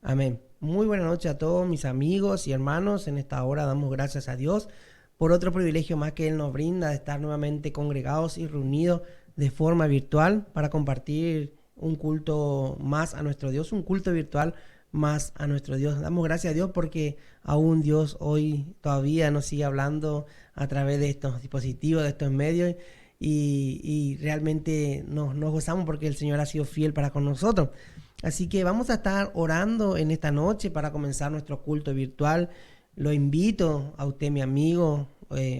Amén. Muy buena noche a todos mis amigos y hermanos. En esta hora damos gracias a Dios por otro privilegio más que Él nos brinda de estar nuevamente congregados y reunidos de forma virtual para compartir un culto más a nuestro Dios, un culto virtual más a nuestro Dios. Damos gracias a Dios porque aún Dios hoy todavía nos sigue hablando a través de estos dispositivos, de estos medios, y realmente nos gozamos porque el Señor ha sido fiel para con nosotros. Así que vamos a estar orando en esta noche para comenzar nuestro culto virtual. Lo invito a usted, mi amigo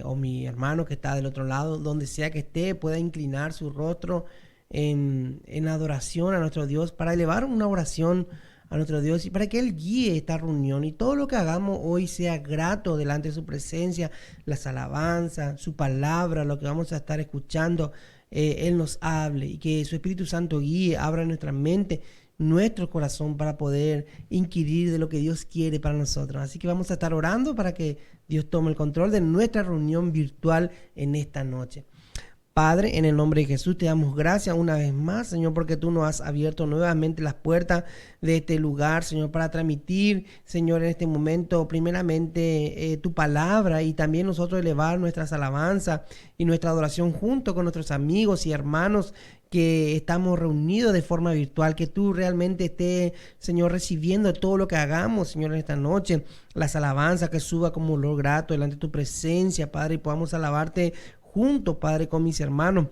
o mi hermano que está del otro lado, donde sea que esté, pueda inclinar su rostro en adoración a nuestro Dios, para elevar una oración a nuestro Dios y para que Él guíe esta reunión y todo lo que hagamos hoy sea grato delante de su presencia, las alabanzas, su palabra, lo que vamos a estar escuchando, Él nos hable y que su Espíritu Santo guíe, abra nuestra mente, nuestro corazón para poder inquirir de lo que Dios quiere para nosotros. Así que vamos a estar orando para que Dios tome el control de nuestra reunión virtual en esta noche. Padre, en el nombre de Jesús te damos gracias una vez más, Señor, porque tú nos has abierto nuevamente las puertas de este lugar, Señor, para transmitir, Señor, en este momento, primeramente, tu palabra y también nosotros elevar nuestras alabanzas y nuestra adoración junto con nuestros amigos y hermanos que estamos reunidos de forma virtual, que tú realmente estés, Señor, recibiendo todo lo que hagamos, Señor, en esta noche, las alabanzas que suba como olor grato delante de tu presencia, Padre, y podamos alabarte juntos, Padre, con mis hermanos.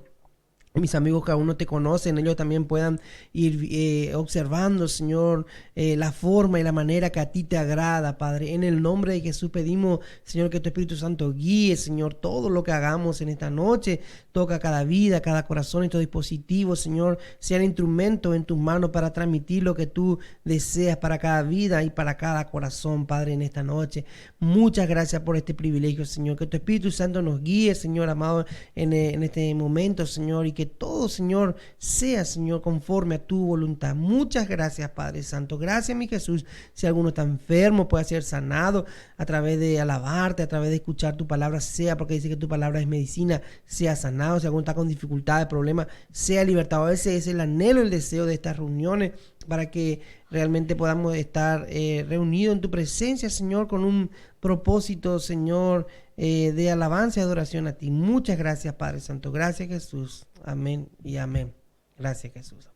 Mis amigos que aún no te conocen, ellos también puedan ir observando, Señor, la forma y la manera que a ti te agrada, Padre. En el nombre de Jesús pedimos, Señor, que tu Espíritu Santo guíe, Señor, todo lo que hagamos en esta noche. Toca cada vida, cada corazón, estos dispositivos, Señor, sean instrumentos en tus manos para transmitir lo que tú deseas para cada vida y para cada corazón, Padre, en esta noche. Muchas gracias por este privilegio, Señor. Que tu Espíritu Santo nos guíe, Señor, amado, en este momento, Señor, y que todo, Señor, sea, Señor, conforme a tu voluntad. Muchas gracias, Padre Santo. Gracias, mi Jesús. Si alguno está enfermo, puede ser sanado a través de alabarte, a través de escuchar tu palabra, sea porque dice que tu palabra es medicina, sea sanado. Si alguno está con dificultades, problemas, sea libertado. Ese es el anhelo, el deseo de estas reuniones, para que realmente podamos estar reunidos en tu presencia, Señor, con un propósito, Señor, de alabanza y adoración a ti. Muchas gracias, Padre Santo. Gracias, Jesús. Amén y amén. Gracias, Jesús.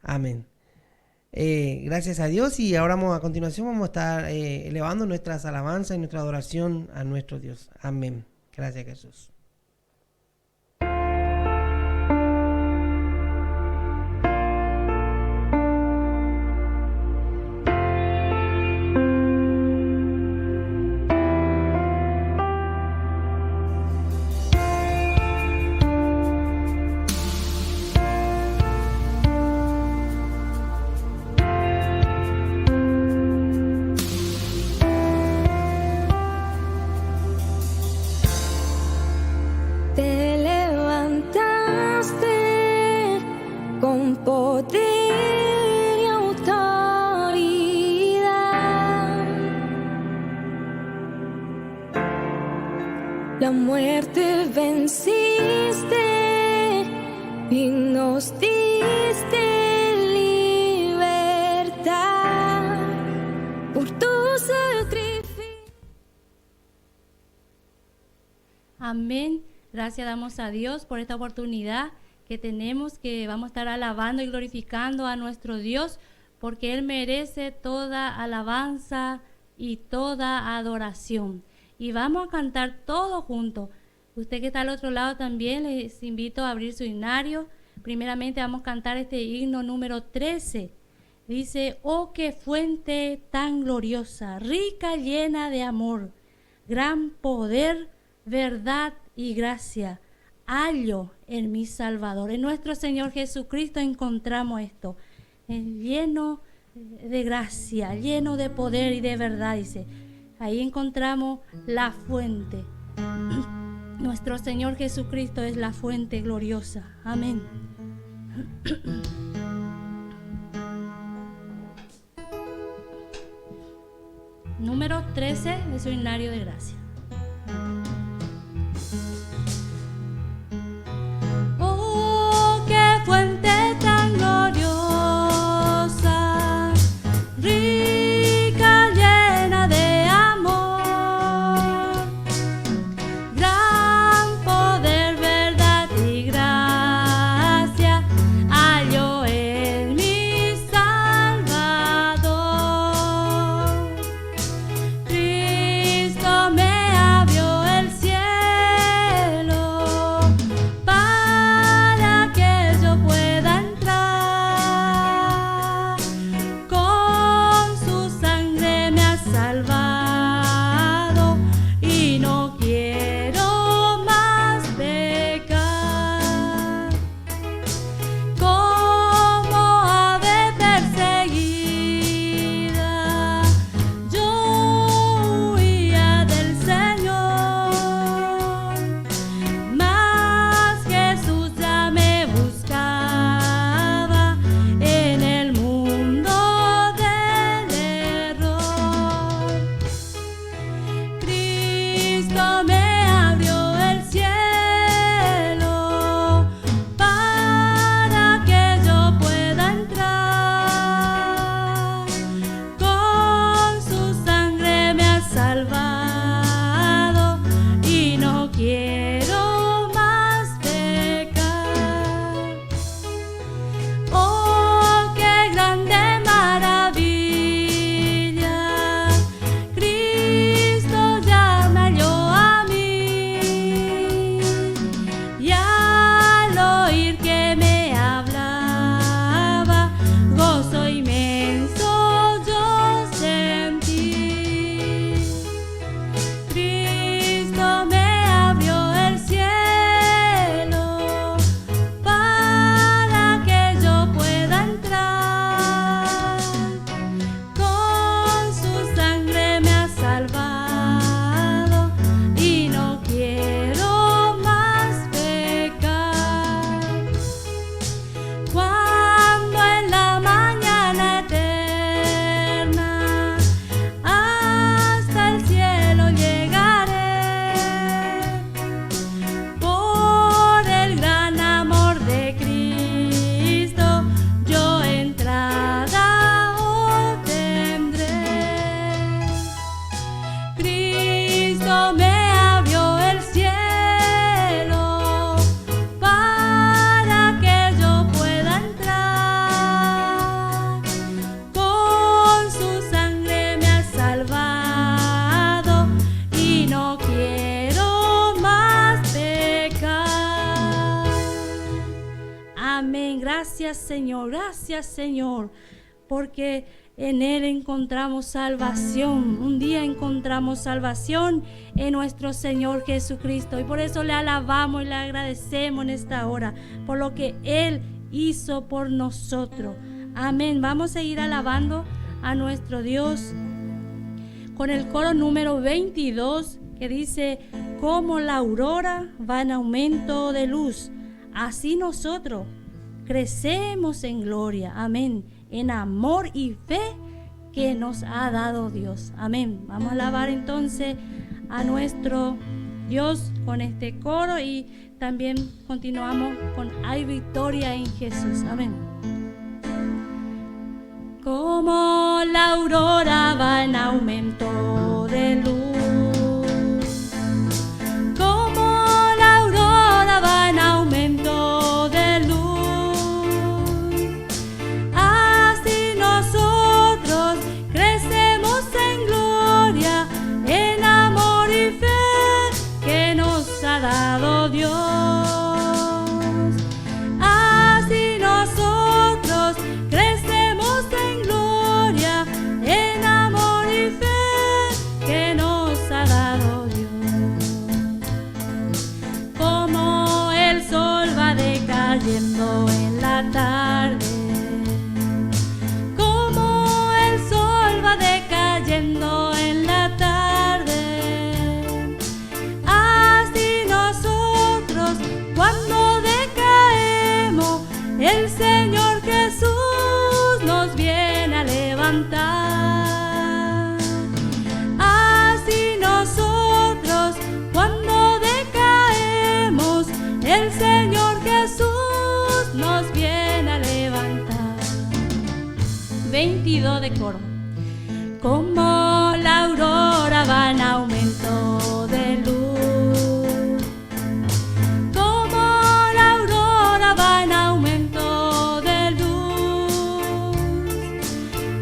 Amén. Gracias a Dios, y ahora a continuación vamos a estar elevando nuestras alabanzas y nuestra adoración a nuestro Dios. Amén. Gracias, Jesús. La muerte venciste y nos diste libertad por tu sacrificio. Amén. Gracias damos a Dios por esta oportunidad que tenemos, que vamos a estar alabando y glorificando a nuestro Dios, porque Él merece toda alabanza y toda adoración. Y vamos a cantar todos juntos. Usted que está al otro lado también, les invito a abrir su himnario. Primeramente vamos a cantar este himno número 13. Dice: oh, qué fuente tan gloriosa, rica, llena de amor, gran poder, verdad y gracia, hallo en mi Salvador. En nuestro Señor Jesucristo encontramos esto, lleno de gracia, lleno de poder y de verdad, dice. Ahí encontramos la fuente. Nuestro Señor Jesucristo es la fuente gloriosa. Amén. Número 13 de su himnario de gracia. Oh, qué fuente tan gloriosa, Gracias Señor, porque en Él encontramos salvación. Un día encontramos salvación en nuestro Señor Jesucristo. Y por eso le alabamos y le agradecemos en esta hora por lo que Él hizo por nosotros. Amén. Vamos a seguir alabando a nuestro Dios con el coro número 22, que dice: como la aurora va en aumento de luz, así nosotros crecemos en gloria. Amén. En amor y fe que nos ha dado Dios. Amén. Vamos a alabar entonces a nuestro Dios con este coro y también continuamos con Hay victoria en Jesús. Amén. Como la aurora va en aumento de luz, como la aurora va en aumento de luz, así nosotros crecemos en gloria, en amor y fe que nos ha dado Dios. Así nosotros crecemos en gloria, en amor y fe que nos ha dado Dios. Como el sol va decayendo en la tarde, como el sol va decayendo en la tarde, así nosotros cuando decaemos, el Señor Jesús nos viene a levantar. Así nosotros cuando decaemos, el Señor Jesús nos viene a levantar. 22 de coro. Como la aurora va en aumento de luz, como la aurora va en aumento de luz,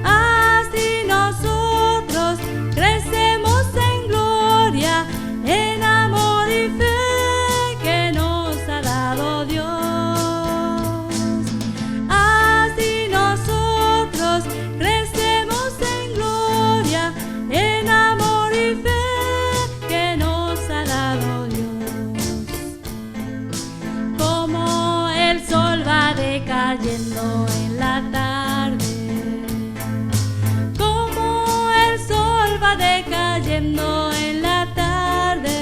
así nosotros crecemos en gloria, en amor y fe que nos ha dado Dios. Así nosotros crecemos en gloria, en amor y fe que nos ha dado Dios. Como el sol va decayendo en la tarde, como el sol va decayendo en la tarde,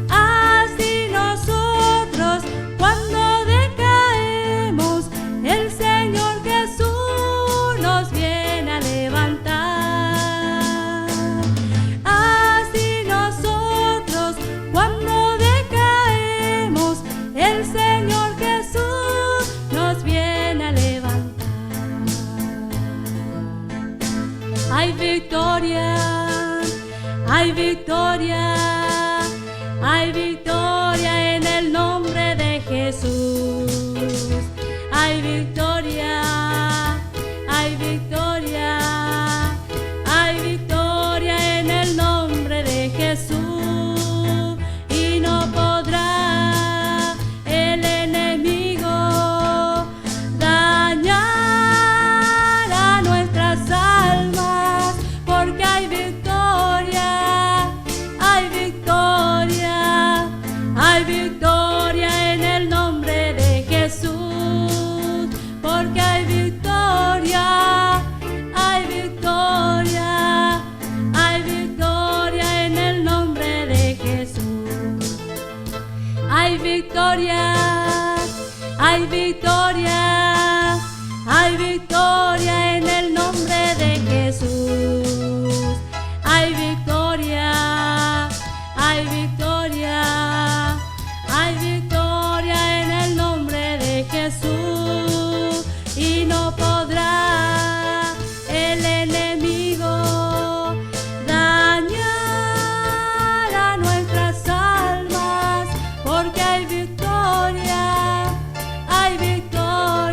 así nosotros cuando decaemos, el Señor Jesús nos viene a levantar. Así nosotros cuando decaemos, el Señor Jesús nos viene a levantar. Hay victoria, hay victoria, hay victoria en el nombre de Jesús. Hay victoria, hay victoria, hay victoria en el nombre de Jesús. Y no podrá el enemigo dañar a nuestras almas, porque hay victoria, hay victoria, hay victoria en el nombre de Jesús. Porque hay victoria, hay victoria, hay victoria en el nombre de Jesús. Hay victoria, hay victoria, hay victoria en el nombre de Jesús. Hay victoria, hay victoria, hay victoria en el nombre de Jesús. Y no podrá el enemigo dañar a nuestras almas, porque hay victoria, hay victoria.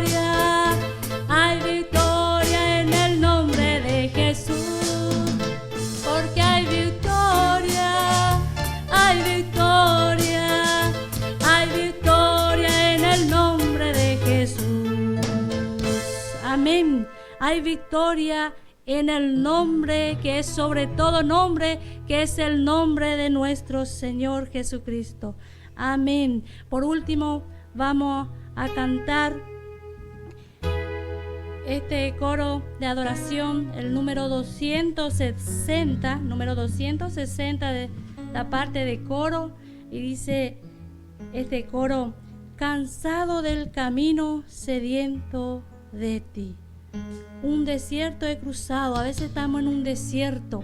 Amén. Hay victoria en el nombre que es sobre todo nombre, que es el nombre de nuestro Señor Jesucristo. Amén. Por último, vamos a cantar este coro de adoración, el número 260 de la parte de coro, y dice este coro: cansado del camino, sediento de ti. Un desierto he cruzado, a veces estamos en un desierto,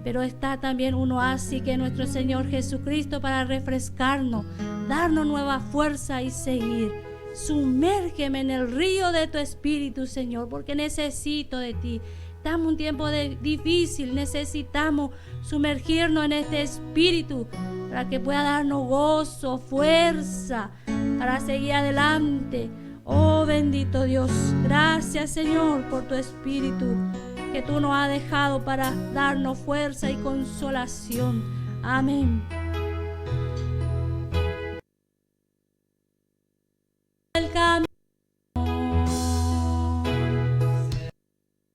pero está también un oasis que es nuestro Señor Jesucristo para refrescarnos, darnos nueva fuerza y seguir. Sumérgeme en el río de tu espíritu, Señor, porque necesito de ti. Estamos en un tiempo difícil, necesitamos sumergirnos en este espíritu para que pueda darnos gozo, fuerza para seguir adelante. Oh bendito Dios, gracias Señor por tu espíritu que tú nos has dejado para darnos fuerza y consolación. Amén. El camino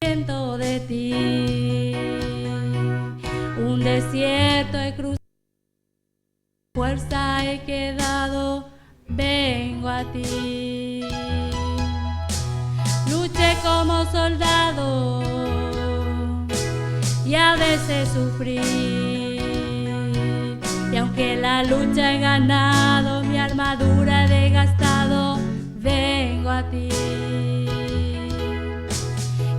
siento de ti, un desierto he cruzado, fuerza he quedado, vengo a ti. Luché como soldado y a veces sufrí, y aunque la lucha he ganado, mi armadura he desgastado, vengo a ti.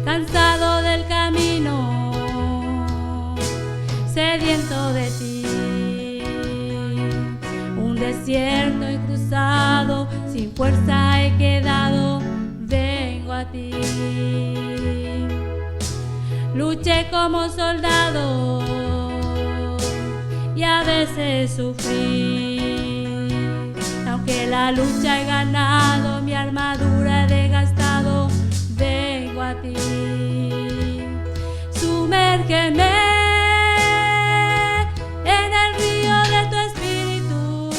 Cansado del camino, sediento de ti, un desierto he cruzado, sin fuerza he quedado, vengo a ti. Luché como soldado y a veces sufrí, aunque la lucha he ganado, mi armadura he desgastado, vengo a ti. Sumérgeme en el río de tu espíritu,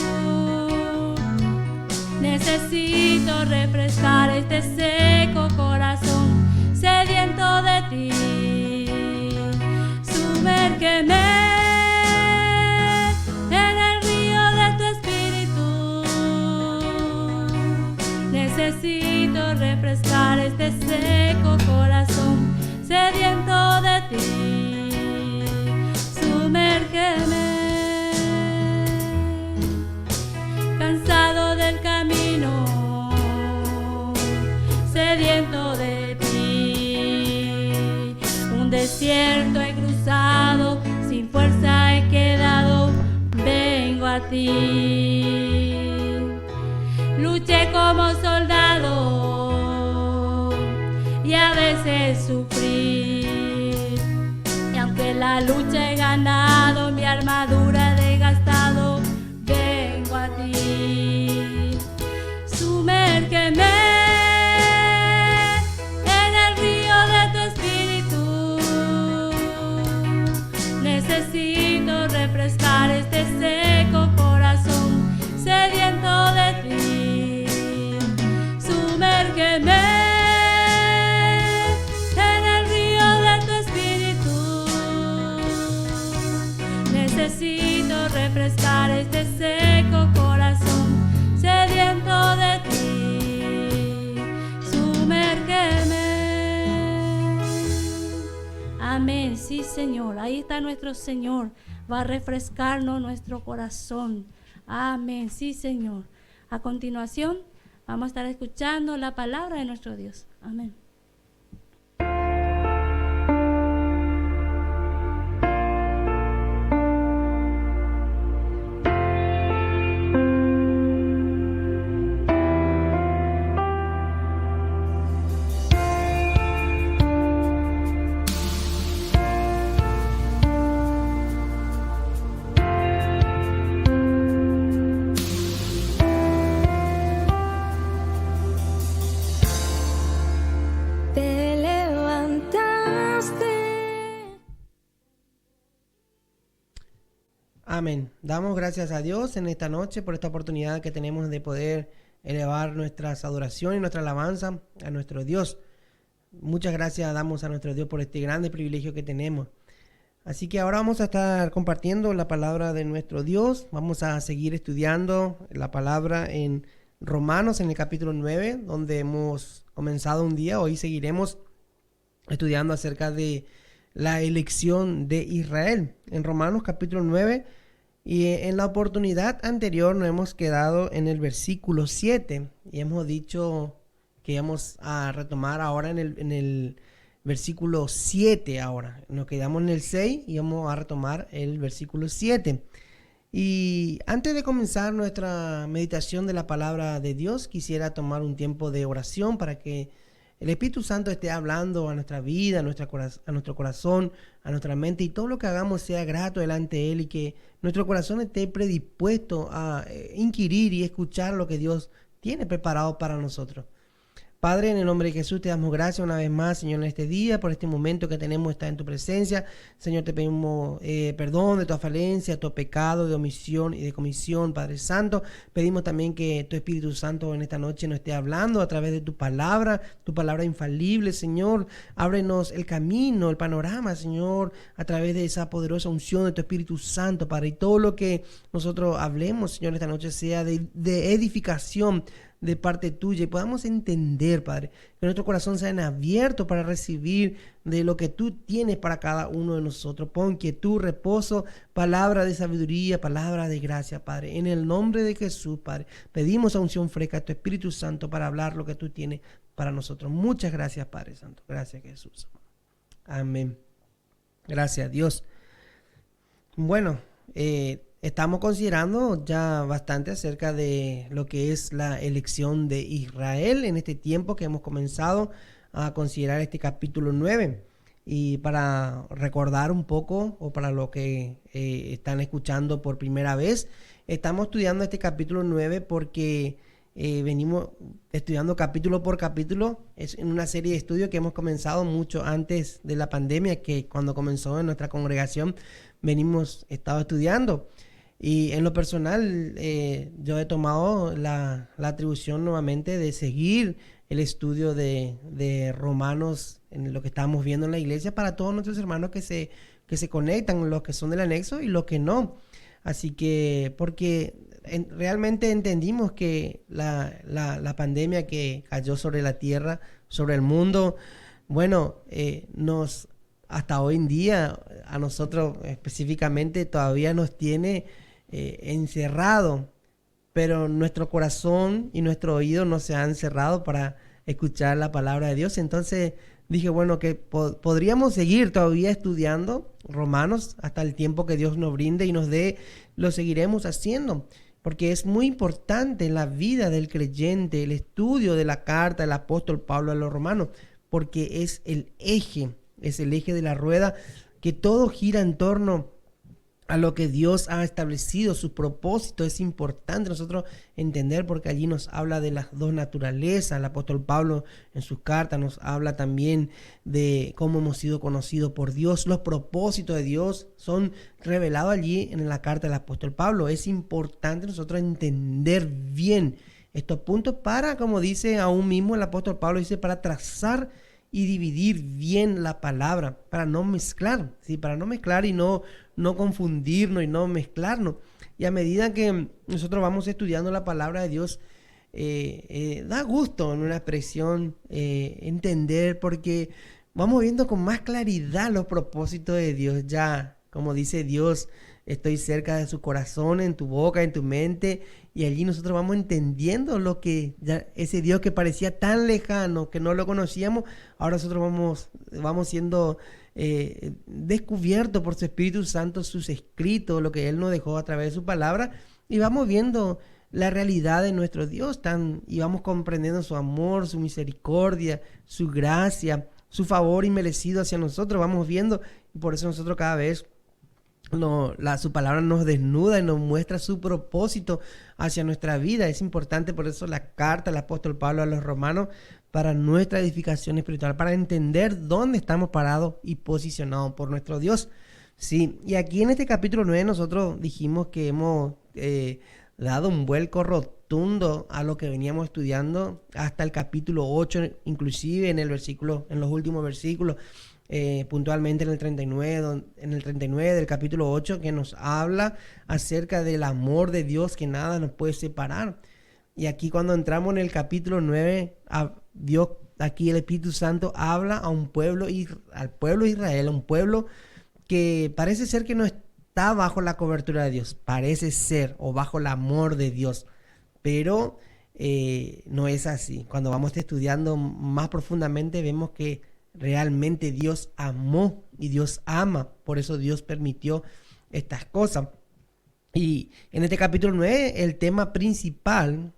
necesito refrescar este seco corazón sediento de ti. Sumérgeme en el río de tu espíritu, necesito refrescar este seco corazón sediento de ti. Sumérgeme. Cansado del camino, sediento de ti, un desierto he cruzado, sin fuerza he quedado, vengo a ti. Luché como soldado y a veces sufrí, y aunque la lucha he ganado, mi armadura he desgastado, vengo a ti. Sumérgeme en el río de tu espíritu, necesito refrescar este seco corazón sediento de ti. Sumérgeme en el río de tu espíritu, necesito refrescar este seco corazón sediento de ti. Sumérgeme. Amén. Sí, Señor. Ahí está nuestro Señor. Va a refrescarnos nuestro corazón. Amén. Sí, Señor. A continuación, vamos a estar escuchando la palabra de nuestro Dios. Amén. Te levantaste. Amén. Damos gracias a Dios en esta noche por esta oportunidad que tenemos de poder elevar nuestras adoraciones y nuestra alabanza a nuestro Dios. muchas gracias damos a nuestro Dios por este grande privilegio que tenemos. Así que ahora vamos a estar compartiendo la palabra de nuestro Dios. Vamos a seguir estudiando la palabra en Romanos, en el capítulo 9, donde hemos comenzado un día. Hoy seguiremos estudiando acerca de la elección de Israel. En Romanos capítulo 9, y en la oportunidad anterior nos hemos quedado en el versículo 7 y hemos dicho que íbamos a retomar ahora en el versículo 7 ahora. Nos quedamos en el 6 y vamos a retomar el versículo 7. Y antes de comenzar nuestra meditación de la palabra de Dios, quisiera tomar un tiempo de oración para que el Espíritu Santo esté hablando a nuestra vida, a nuestro corazón, a nuestra mente, y todo lo que hagamos sea grato delante de Él, y que nuestro corazón esté predispuesto a inquirir y escuchar lo que Dios tiene preparado para nosotros. Padre, en el nombre de Jesús te damos gracias una vez más, Señor, en este día, por este momento que tenemos estar en tu presencia. Señor, te pedimos perdón de toda falencia, todo pecado de omisión y de comisión, Padre Santo. Pedimos también que tu Espíritu Santo en esta noche nos esté hablando a través de tu palabra infalible, Señor. Ábrenos el camino, el panorama, Señor, a través de esa poderosa unción de tu Espíritu Santo, Padre. Y todo lo que nosotros hablemos, Señor, esta noche sea de edificación de parte tuya, y podamos entender, Padre, que nuestro corazón sea abierto para recibir de lo que tú tienes para cada uno de nosotros. Pon quietud, reposo, palabra de sabiduría, palabra de gracia, Padre. En el nombre de Jesús, Padre, pedimos a unción fresca a tu Espíritu Santo para hablar lo que tú tienes para nosotros. Muchas gracias, Padre Santo. Gracias, Jesús. Amén. Gracias, Dios. Bueno, estamos considerando ya bastante acerca de lo que es la elección de Israel en este tiempo que hemos comenzado a considerar este capítulo 9. Y para recordar un poco, o para los que están escuchando por primera vez, estamos estudiando este capítulo 9 porque venimos estudiando capítulo por capítulo. Es en una serie de estudios que hemos comenzado mucho antes de la pandemia, que cuando comenzó en nuestra congregación estado estudiando. Y en lo personal, yo he tomado la atribución nuevamente de seguir el estudio de Romanos en lo que estamos viendo en la iglesia, para todos nuestros hermanos que se conectan, los que son del anexo y los que no. Así que, porque realmente entendimos que la pandemia que cayó sobre la tierra, sobre el mundo, bueno, hasta hoy en día, a nosotros específicamente, todavía nos tiene encerrado, pero nuestro corazón y nuestro oído no se han cerrado para escuchar la palabra de Dios. Entonces dije, bueno, que podríamos seguir todavía estudiando Romanos hasta el tiempo que Dios nos brinde y nos dé. Lo seguiremos haciendo, porque es muy importante en la vida del creyente el estudio de la carta del apóstol Pablo a los romanos, porque es el eje de la rueda, que todo gira en torno a lo que Dios ha establecido, su propósito. Es importante nosotros entender, porque allí nos habla de las dos naturalezas. El apóstol Pablo en sus cartas nos habla también de cómo hemos sido conocidos por Dios. Los propósitos de Dios son revelados allí en la carta del apóstol Pablo. Es importante nosotros entender bien estos puntos para, como dice aún mismo el apóstol Pablo, dice, para trazar y dividir bien la palabra, para no mezclar, ¿sí? Para no mezclar y no confundirnos y no mezclarnos. Y a medida que nosotros vamos estudiando la palabra de Dios, da gusto en una expresión entender, porque vamos viendo con más claridad los propósitos de Dios. Ya, como dice Dios, estoy cerca de su corazón, en tu boca, en tu mente, y allí nosotros vamos entendiendo lo que ya, ese Dios que parecía tan lejano, que no lo conocíamos, ahora nosotros vamos siendo descubiertos por su Espíritu Santo, sus escritos, lo que Él nos dejó a través de su palabra, y vamos viendo la realidad de nuestro Dios, y vamos comprendiendo su amor, su misericordia, su gracia, su favor inmerecido hacia nosotros. Vamos viendo, y por eso nosotros cada vez su palabra nos desnuda y nos muestra su propósito hacia nuestra vida. Es importante por eso la carta del apóstol Pablo a los romanos, para nuestra edificación espiritual, para entender dónde estamos parados y posicionados por nuestro Dios. Sí, y aquí en este capítulo 9 nosotros dijimos que hemos dado un vuelco rotundo a lo que veníamos estudiando hasta el capítulo 8, inclusive en los últimos versículos, puntualmente en el 39 del capítulo 8, que nos habla acerca del amor de Dios, que nada nos puede separar. Y aquí cuando entramos en el capítulo 9, Dios, aquí el Espíritu Santo habla a un pueblo, al pueblo de Israel, a un pueblo que parece ser que no está bajo la cobertura de Dios, parece ser, o bajo el amor de Dios, pero no es así. Cuando vamos estudiando más profundamente vemos que realmente Dios amó y Dios ama, por eso Dios permitió estas cosas. Y en este capítulo 9 el tema principal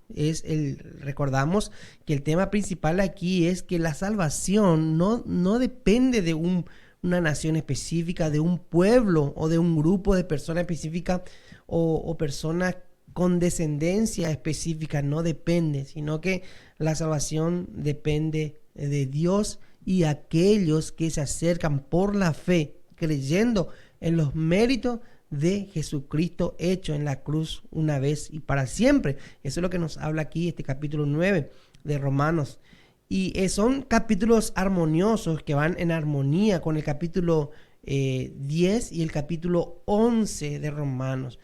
recordamos que el tema principal aquí es que la salvación no depende de una nación específica, de un pueblo o de un grupo de personas específicas o personas con descendencia específica, no depende, sino que la salvación depende de Dios y aquellos que se acercan por la fe, creyendo en los méritos de Jesucristo hecho en la cruz una vez y para siempre. Eso es lo que nos habla aquí este capítulo 9 de Romanos. Y son capítulos armoniosos que van en armonía con el capítulo 10 y el capítulo 11 de Romanos,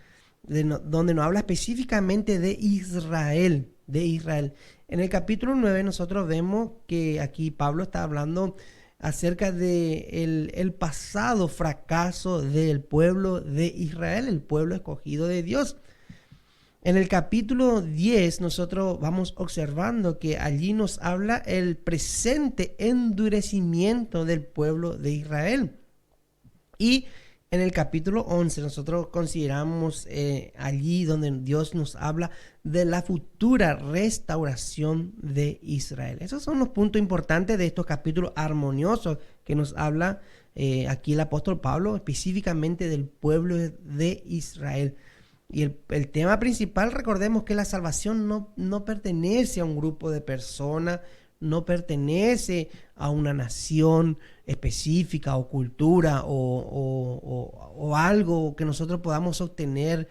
donde nos habla específicamente de Israel. En el capítulo 9 nosotros vemos que aquí Pablo está hablando acerca de el pasado fracaso del pueblo de Israel, el pueblo escogido de Dios. En el capítulo 10 nosotros vamos observando que allí nos habla el presente endurecimiento del pueblo de Israel. Y en el capítulo 11 nosotros consideramos allí donde Dios nos habla de la futura restauración de Israel. Esos son los puntos importantes de estos capítulos armoniosos que nos habla aquí el apóstol Pablo, específicamente del pueblo de Israel. Y el tema principal, recordemos que la salvación no pertenece a un grupo de personas, no pertenece a una nación específica o cultura o algo que nosotros podamos obtener,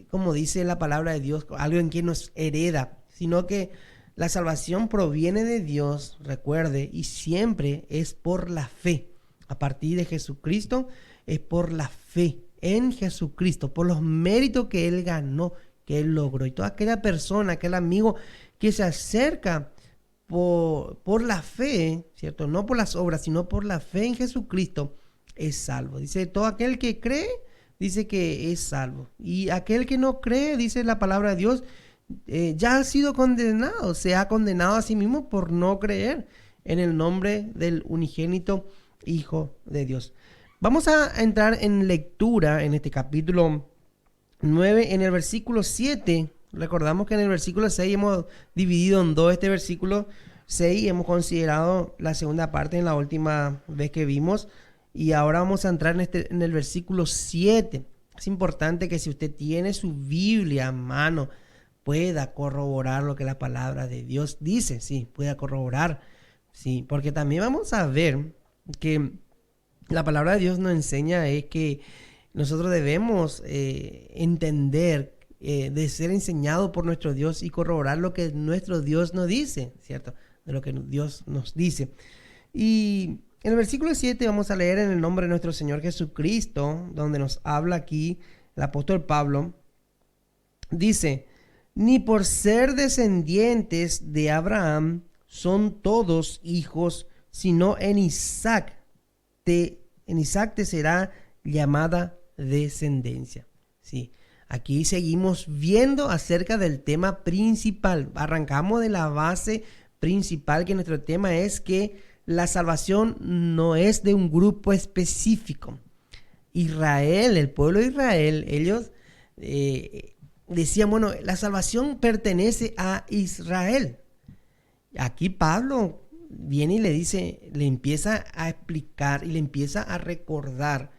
como dice la palabra de Dios, algo en que nos hereda, sino que la salvación proviene de Dios, recuerde, y siempre es por la fe. A partir de Jesucristo es por la fe en Jesucristo, por los méritos que Él ganó, que Él logró. Y toda aquella persona, aquel amigo que se acerca por la fe, ¿cierto? No por las obras, sino por la fe en Jesucristo, es salvo. Dice, todo aquel que cree, dice que es salvo. Y aquel que no cree, dice la palabra de Dios, ya ha sido condenado, se ha condenado a sí mismo por no creer en el nombre del unigénito Hijo de Dios. Vamos a entrar en lectura en este capítulo 9, en el versículo 7. Recordamos que en el versículo 6 hemos dividido en dos este versículo 6, hemos considerado la segunda parte en la última vez que vimos, y ahora vamos a entrar en el versículo 7. Es importante que si usted tiene su Biblia a mano, pueda corroborar lo que la palabra de Dios dice, sí, pueda corroborar, sí, porque también vamos a ver que la palabra de Dios nos enseña es que nosotros debemos entender, de ser enseñado por nuestro Dios y corroborar lo que nuestro Dios nos dice, ¿cierto? De lo que Dios nos dice. Y en el versículo 7 vamos a leer en el nombre de nuestro Señor Jesucristo, donde nos habla aquí el apóstol Pablo. Dice, ni por ser descendientes de Abraham son todos hijos, sino en Isaac te será llamada descendencia. Sí. Aquí seguimos viendo acerca del tema principal. Arrancamos de la base principal, que nuestro tema es que la salvación no es de un grupo específico. Israel, el pueblo de Israel, ellos decían, bueno, la salvación pertenece a Israel. Aquí Pablo viene y le empieza a explicar y le empieza a recordar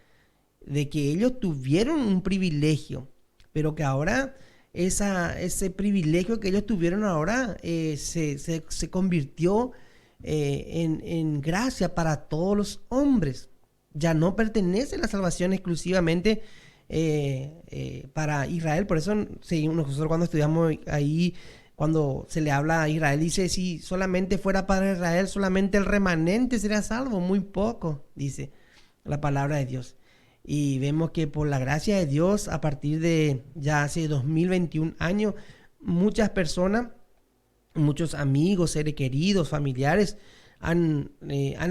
de que ellos tuvieron un privilegio, pero que ahora ese privilegio que ellos tuvieron ahora se convirtió en gracia para todos los hombres. Ya no pertenece la salvación exclusivamente para Israel. Por eso nosotros cuando estudiamos ahí, cuando se le habla a Israel, dice, si solamente fuera para Israel, solamente el remanente sería salvo, muy poco, dice la palabra de Dios. Y vemos que por la gracia de Dios, a partir de ya hace 2021 años, muchas personas, muchos amigos, seres queridos, familiares, han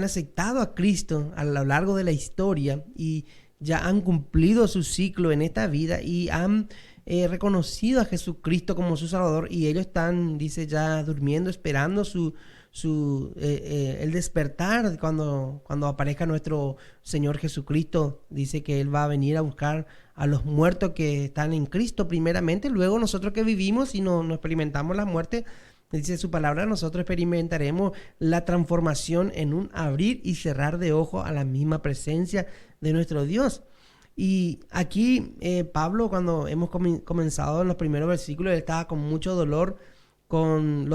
aceptado a Cristo a lo largo de la historia y ya han cumplido su ciclo en esta vida y han reconocido a Jesucristo como su Salvador, y ellos están, dice, ya durmiendo, esperando el despertar cuando aparezca nuestro Señor Jesucristo. Dice que Él va a venir a buscar a los muertos que están en Cristo primeramente, luego nosotros que vivimos y no experimentamos la muerte, dice su palabra, nosotros experimentaremos la transformación en un abrir y cerrar de ojos a la misma presencia de nuestro Dios. Y aquí Pablo, cuando hemos comenzado en los primeros versículos, él estaba con mucho dolor con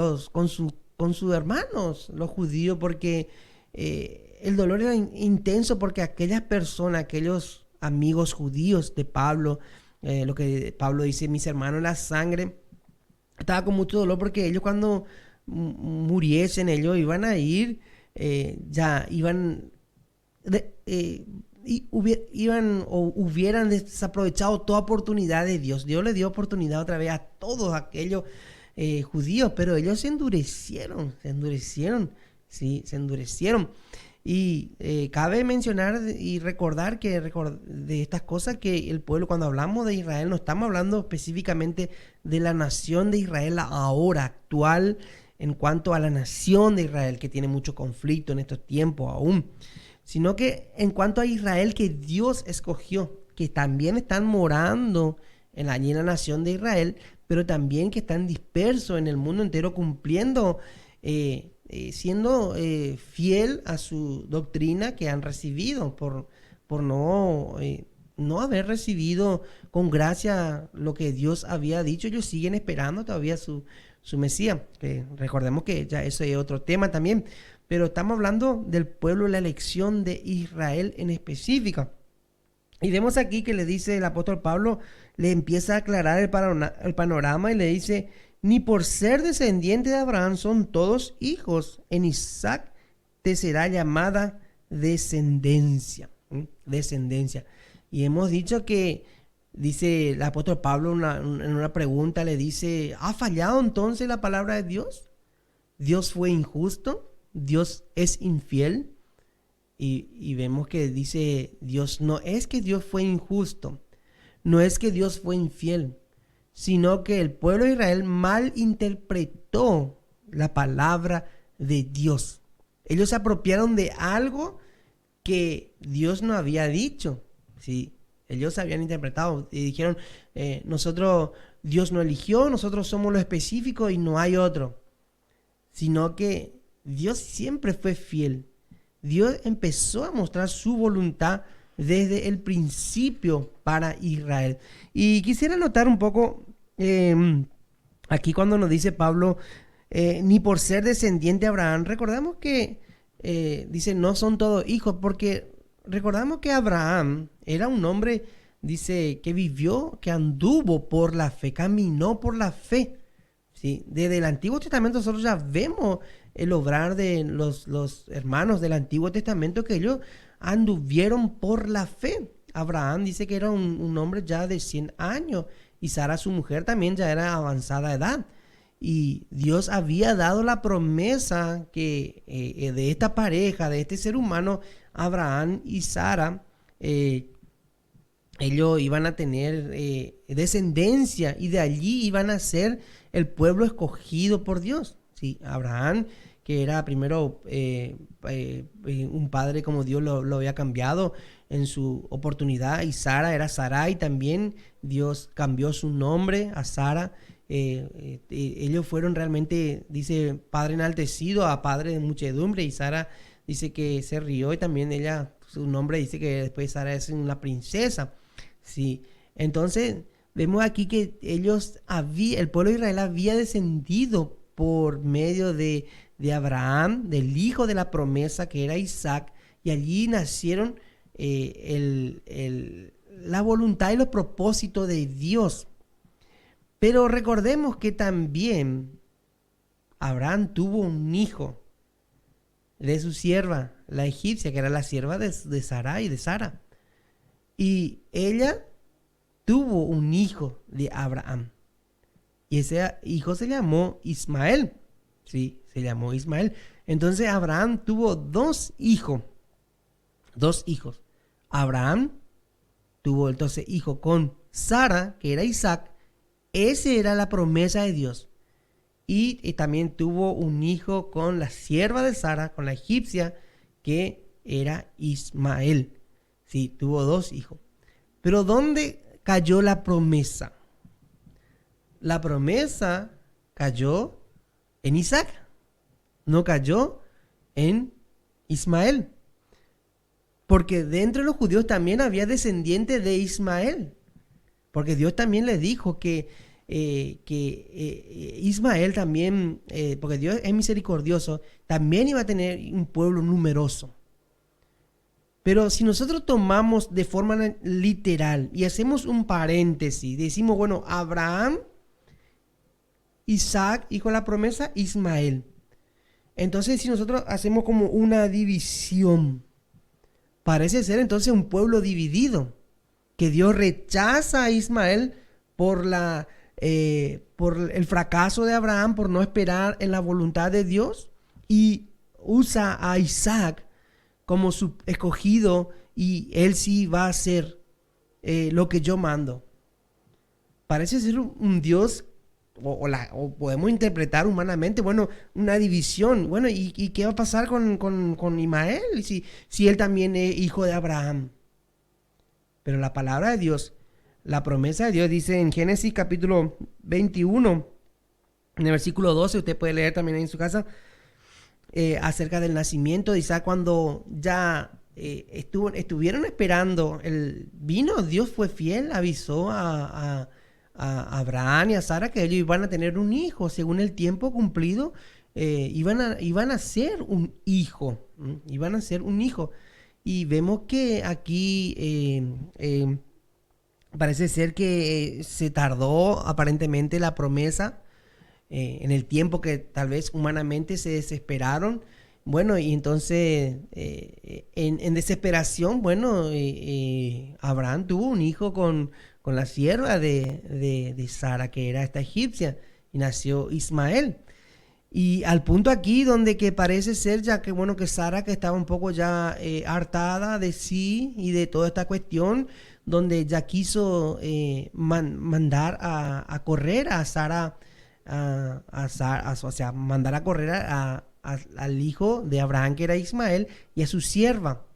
sus hermanos, los judíos, porque el dolor era intenso, porque aquellas personas, aquellos amigos judíos de Pablo, lo que Pablo dice, mis hermanos en la sangre, estaba con mucho dolor porque ellos cuando muriesen, ellos iban a ir, hubieran desaprovechado toda oportunidad de Dios. Dios le dio oportunidad otra vez a todos aquellos judíos, pero ellos se endurecieron, sí, se endurecieron. Y cabe mencionar y recordar de estas cosas que el pueblo, cuando hablamos de Israel, no estamos hablando específicamente de la nación de Israel ahora, actual, en cuanto a la nación de Israel, que tiene mucho conflicto en estos tiempos aún, sino que en cuanto a Israel que Dios escogió, que también están morando allí en la nación de Israel, pero también que están dispersos en el mundo entero cumpliendo, siendo fiel a su doctrina que han recibido por no haber recibido con gracia lo que Dios había dicho. Ellos siguen esperando todavía su Mesías, que recordemos que ya eso es otro tema también, pero estamos hablando del pueblo, la elección de Israel en específico. Y vemos aquí que le dice el apóstol Pablo, le empieza a aclarar el panorama y le dice, ni por ser descendiente de Abraham son todos hijos, en Isaac te será llamada descendencia. Descendencia. Y hemos dicho que, dice el apóstol Pablo en una pregunta, le dice, ¿ha fallado entonces la palabra de Dios? ¿Dios fue injusto? ¿Dios es infiel? Y vemos que dice Dios, no es que Dios fue injusto, no es que Dios fue infiel, sino que el pueblo de Israel mal interpretó la palabra de Dios. Ellos se apropiaron de algo que Dios no había dicho, ¿sí? Ellos habían interpretado y dijeron, Dios no eligió, nosotros somos lo específico y no hay otro. Sino que Dios siempre fue fiel. Dios empezó a mostrar su voluntad desde el principio para Israel. Y quisiera notar un poco aquí cuando nos dice Pablo, ni por ser descendiente de Abraham, recordamos que dice no son todos hijos, porque recordamos que Abraham era un hombre, dice, que vivió, que anduvo por la fe, caminó por la fe. ¿Sí? Desde el Antiguo Testamento nosotros ya vemos el obrar de los hermanos del Antiguo Testamento, que ellos anduvieron por la fe. Abraham dice que era un hombre ya de 100 años y Sara, su mujer, también ya era avanzada edad. Y Dios había dado la promesa que de esta pareja, de este ser humano, Abraham y Sara, ellos iban a tener descendencia y de allí iban a ser el pueblo escogido por Dios. Sí, Abraham, que era primero un padre como Dios lo había cambiado en su oportunidad, y Sara era Sarai también. Dios cambió su nombre a Sara. Ellos fueron realmente, dice, padre enaltecido a padre de muchedumbre, y Sara dice que se rió, y también ella, su nombre dice que después Sara es una princesa. Sí, entonces vemos aquí que el pueblo de Israel había descendido por medio de Abraham, del hijo de la promesa que era Isaac, y allí nacieron la voluntad y los propósitos de Dios. Pero recordemos que también Abraham tuvo un hijo de su sierva, la egipcia, que era la sierva de Sarai, de Sara. Y ella tuvo un hijo de Abraham. Y ese hijo se llamó Ismael. Sí, se llamó Ismael. Entonces Abraham tuvo dos hijos. Abraham tuvo entonces hijo con Sara, que era Isaac. Esa era la promesa de Dios. Y también tuvo un hijo con la sierva de Sara, con la egipcia, que era Ismael. Sí, tuvo dos hijos. Pero ¿dónde cayó la promesa? La promesa cayó en Isaac, no cayó en Ismael. Porque dentro de los judíos también había descendientes de Ismael. Porque Dios también le dijo que Ismael también, porque Dios es misericordioso, también iba a tener un pueblo numeroso. Pero si nosotros tomamos de forma literal y hacemos un paréntesis, decimos, bueno, Abraham, Isaac, hijo de la promesa, Ismael. Entonces, si nosotros hacemos como una división, parece ser entonces un pueblo dividido, que Dios rechaza a Ismael por el fracaso de Abraham, por no esperar en la voluntad de Dios, y usa a Isaac como su escogido, y él sí va a hacer lo que yo mando. Parece ser un Dios, o podemos interpretar humanamente, bueno, una división. Bueno, ¿y qué va a pasar con Ismael si él también es hijo de Abraham? Pero la palabra de Dios, la promesa de Dios dice en Génesis capítulo 21, en el versículo 12, usted puede leer también en su casa, acerca del nacimiento de Isaac, cuando ya estuvieron esperando, Dios fue fiel, avisó a Abraham y a Sara que ellos iban a tener un hijo, según el tiempo cumplido, iban a ser un hijo, iban a ser un hijo. Y vemos que aquí parece ser que se tardó aparentemente la promesa, en el tiempo que tal vez humanamente se desesperaron. Bueno, y entonces en desesperación, bueno, Abraham tuvo un hijo con la sierva de Sara, que era esta egipcia, y nació Ismael. Y al punto aquí donde que parece ser ya que, bueno, que Sara, que estaba un poco ya hartada de sí y de toda esta cuestión, donde ya quiso mandar a correr a Sara, o sea, mandar a correr al hijo de Abraham, que era Ismael, y a su sierva.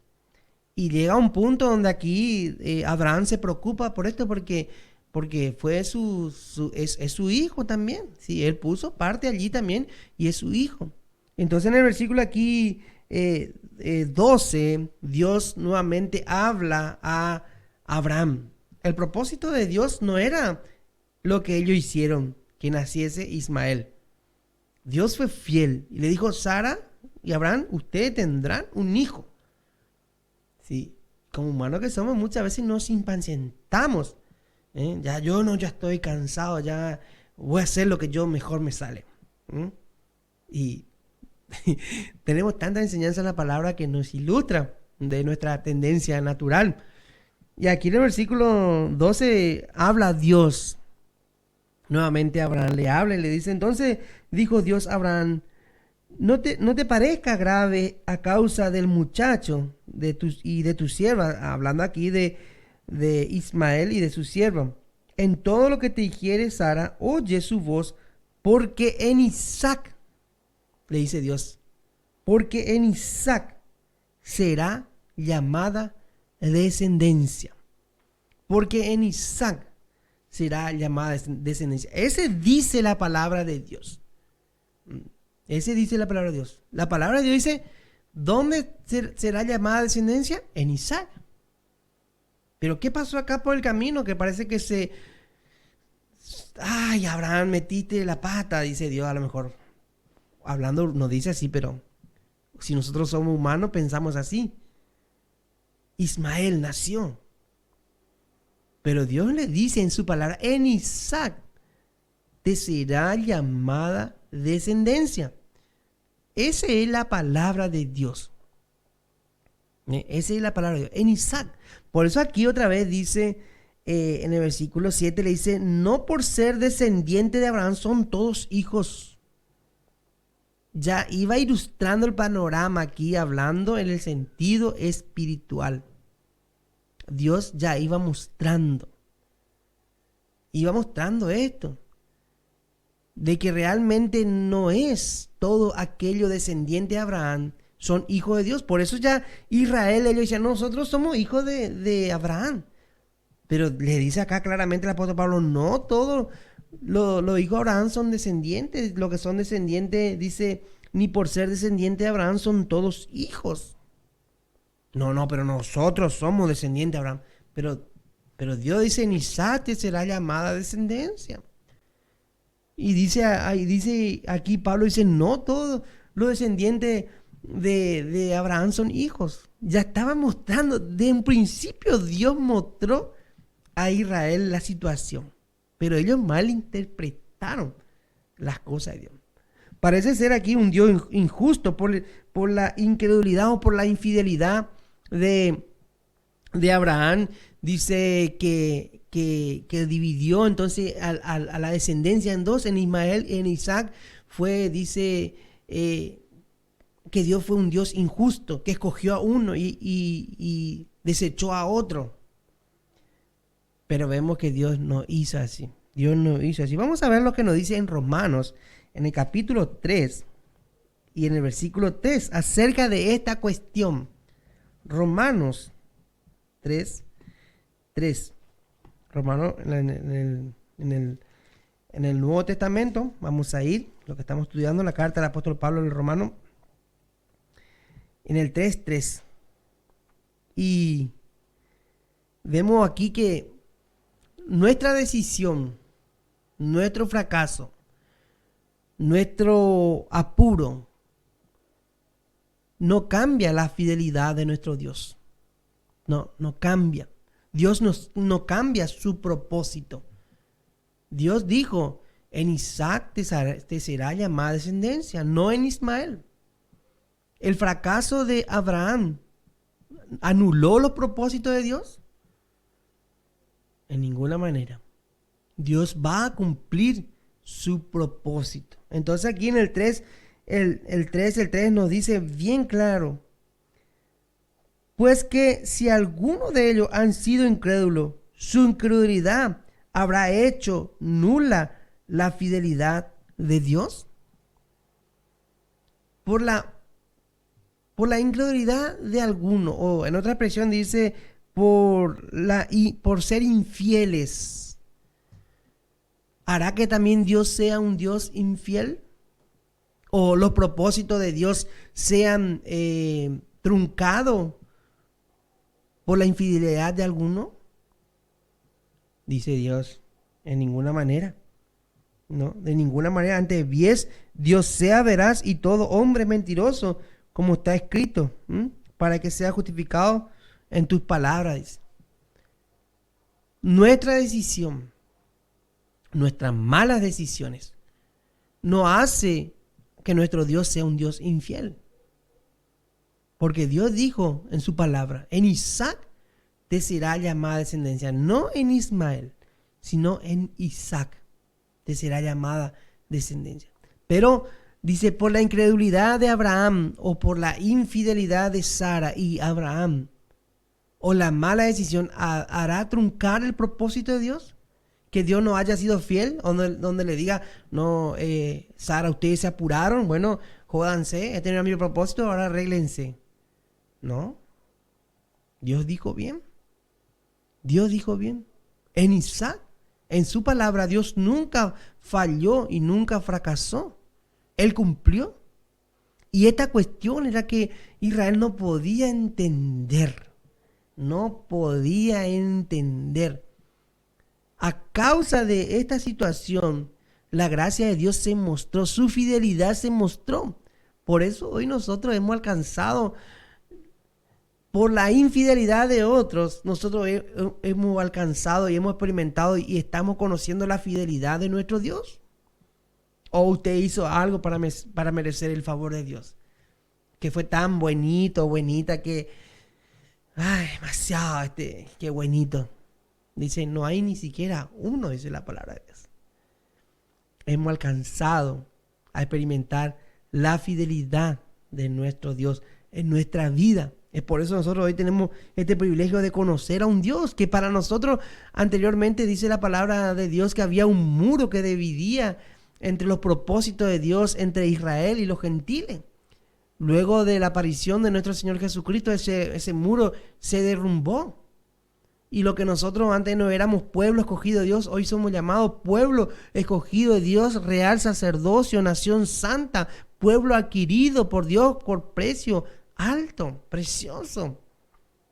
Y llega a un punto donde aquí Abraham se preocupa por esto, porque fue es su hijo también. Sí, él puso parte allí también y es su hijo. Entonces en el versículo aquí 12, Dios nuevamente habla a Abraham. El propósito de Dios no era lo que ellos hicieron, que naciese Ismael. Dios fue fiel y le dijo: Sara y Abraham, ustedes tendrán un hijo. Sí, como humanos que somos, muchas veces nos impacientamos. Ya estoy cansado, ya voy a hacer lo que yo mejor me sale. Y tenemos tanta enseñanza en la palabra que nos ilustra de nuestra tendencia natural. Y aquí en el versículo 12 habla Dios. Nuevamente Abraham le habla y le dice: entonces dijo Dios a Abraham: no te parezca grave a causa del muchacho y de tu sierva, hablando aquí de Ismael y de su sierva. En todo lo que te dijere Sara, oye su voz, porque en Isaac, le dice Dios, porque en Isaac será llamada descendencia. Porque en Isaac será llamada descendencia. Ese dice la palabra de Dios. Ese dice la palabra de Dios. La palabra de Dios dice: ¿dónde será llamada descendencia? En Isaac. Pero ¿qué pasó acá por el camino? Que parece que ay, Abraham, metiste la pata, dice Dios. A lo mejor hablando no dice así, pero si nosotros somos humanos pensamos así. Ismael nació. Pero Dios le dice en su palabra, en Isaac te será llamada descendencia. Esa es la palabra de Dios. Esa es la palabra de Dios, en Isaac. Por eso aquí otra vez dice, en el versículo 7 le dice, no por ser descendiente de Abraham son todos hijos. Ya iba ilustrando el panorama aquí, hablando en el sentido espiritual. Dios ya iba mostrando esto, de que realmente no es todo aquello descendiente de Abraham son hijos de Dios. Por eso ya Israel, ellos decían, nosotros somos hijos de Abraham. Pero le dice acá claramente el apóstol Pablo, no todos los hijos de Abraham son descendientes. Lo que son descendientes, dice, ni por ser descendiente de Abraham son todos hijos. No, pero nosotros somos descendientes de Abraham. Pero Dios dice, en Isaac te será llamada descendencia. Y dice aquí Pablo dice, no todos los descendientes de Abraham son hijos. Ya estaba mostrando, de un principio Dios mostró a Israel la situación. Pero ellos malinterpretaron las cosas de Dios. Parece ser aquí un Dios injusto por la incredulidad o por la infidelidad de Abraham. Dice que dividió entonces a la descendencia en dos, en Ismael y en Isaac. Dice que Dios fue un Dios injusto, que escogió a uno y desechó a otro. Pero vemos que Dios no hizo así. Dios no hizo así. Vamos a ver lo que nos dice en Romanos, en el capítulo 3 y en el versículo 3, acerca de esta cuestión. Romanos 3. Romanos en el Nuevo Testamento. Vamos a ir, lo que estamos estudiando, la carta del apóstol Pablo en el Romano, en el 3:3. Y vemos aquí que nuestra decisión, nuestro fracaso, nuestro apuro, no cambia la fidelidad de nuestro Dios. No cambia. Dios no cambia su propósito. Dios dijo, en Isaac te será llamada descendencia, no en Ismael. El fracaso de Abraham anuló los propósitos de Dios. En ninguna manera. Dios va a cumplir su propósito. Entonces aquí en el 3, el 3 nos dice bien claro, pues que si alguno de ellos han sido incrédulos, su incredulidad habrá hecho nula la fidelidad de Dios. Por la incredulidad de alguno, o en otra expresión dice, por ser infieles, ¿hará que también Dios sea un Dios infiel? ¿O los propósitos de Dios sean truncados por la infidelidad de alguno? Dice Dios, en ninguna manera. No, de ninguna manera. Antes bien, Dios sea veraz y todo hombre mentiroso, como está escrito, para que sea justificado en tus palabras. Dice. Nuestra decisión, nuestras malas decisiones, no hace que nuestro Dios sea un Dios infiel. Porque Dios dijo en su palabra, en Isaac te será llamada descendencia, no en Ismael, sino en Isaac te será llamada descendencia. Pero dice, por la incredulidad de Abraham o por la infidelidad de Sara y Abraham, o la mala decisión, ¿hará truncar el propósito de Dios? Que Dios no haya sido fiel, donde le diga, no, Sara, ustedes se apuraron, bueno, jódanse, este no era mi propósito, ahora arréglense. No, Dios dijo bien. Dios dijo bien. En Isaac, en su palabra, Dios nunca falló y nunca fracasó. Él cumplió. Y esta cuestión era que Israel no podía entender. No podía entender. A causa de esta situación, la gracia de Dios se mostró, su fidelidad se mostró. Por eso hoy nosotros hemos alcanzado por la infidelidad de otros, nosotros hemos alcanzado y hemos experimentado y estamos conociendo la fidelidad de nuestro Dios. ¿O usted hizo algo para merecer el favor de Dios? Que fue tan bonito, bonita, que... Ay, demasiado, qué bonito. Dice, no hay ni siquiera uno, dice la palabra de Dios. Hemos alcanzado a experimentar la fidelidad de nuestro Dios en nuestra vida. Es por eso nosotros hoy tenemos este privilegio de conocer a un Dios que para nosotros anteriormente dice la palabra de Dios que había un muro que dividía entre los propósitos de Dios entre Israel y los gentiles. Luego de la aparición de nuestro Señor Jesucristo, ese muro se derrumbó. Y lo que nosotros antes no éramos pueblo escogido de Dios, hoy somos llamados pueblo escogido de Dios, real sacerdocio, nación santa, pueblo adquirido por Dios por precio alto, precioso.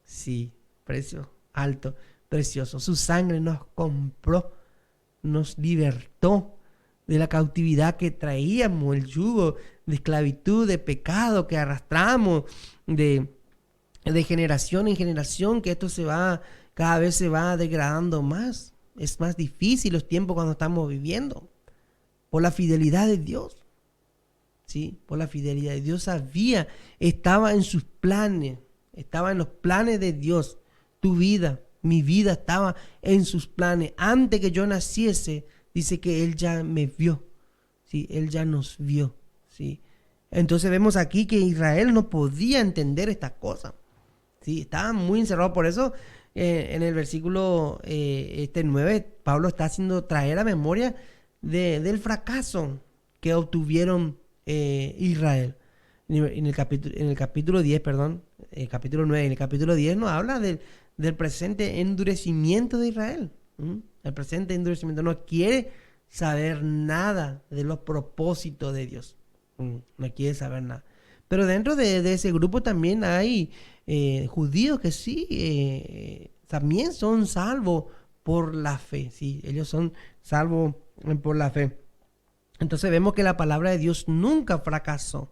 Sí, precio alto, precioso. Su sangre nos compró, nos libertó de la cautividad que traíamos, el yugo de esclavitud, de pecado que arrastramos de generación en generación, que esto cada vez se va degradando más. Es más difícil los tiempos cuando estamos viviendo, por la fidelidad de Dios. Sí, por la fidelidad de Dios estaba en sus planes, estaba en los planes de Dios. Tu vida, mi vida estaba en sus planes. Antes que yo naciese, dice que Él ya me vio, ¿sí? Él ya nos vio, ¿sí? Entonces vemos aquí que Israel no podía entender estas cosas, ¿sí? Estaba muy encerrado. Por eso en el versículo 9, Pablo está haciendo traer a memoria del fracaso que obtuvieron Israel. En el capítulo 10, perdón, el capítulo 9, en el capítulo 10 nos habla del presente endurecimiento de Israel. El presente endurecimiento no quiere saber nada de los propósitos de Dios. No quiere saber nada. Pero dentro de ese grupo también hay judíos que sí, también son salvos por la fe. Sí, ellos son salvos por la fe. Entonces vemos que la palabra de Dios nunca fracasó.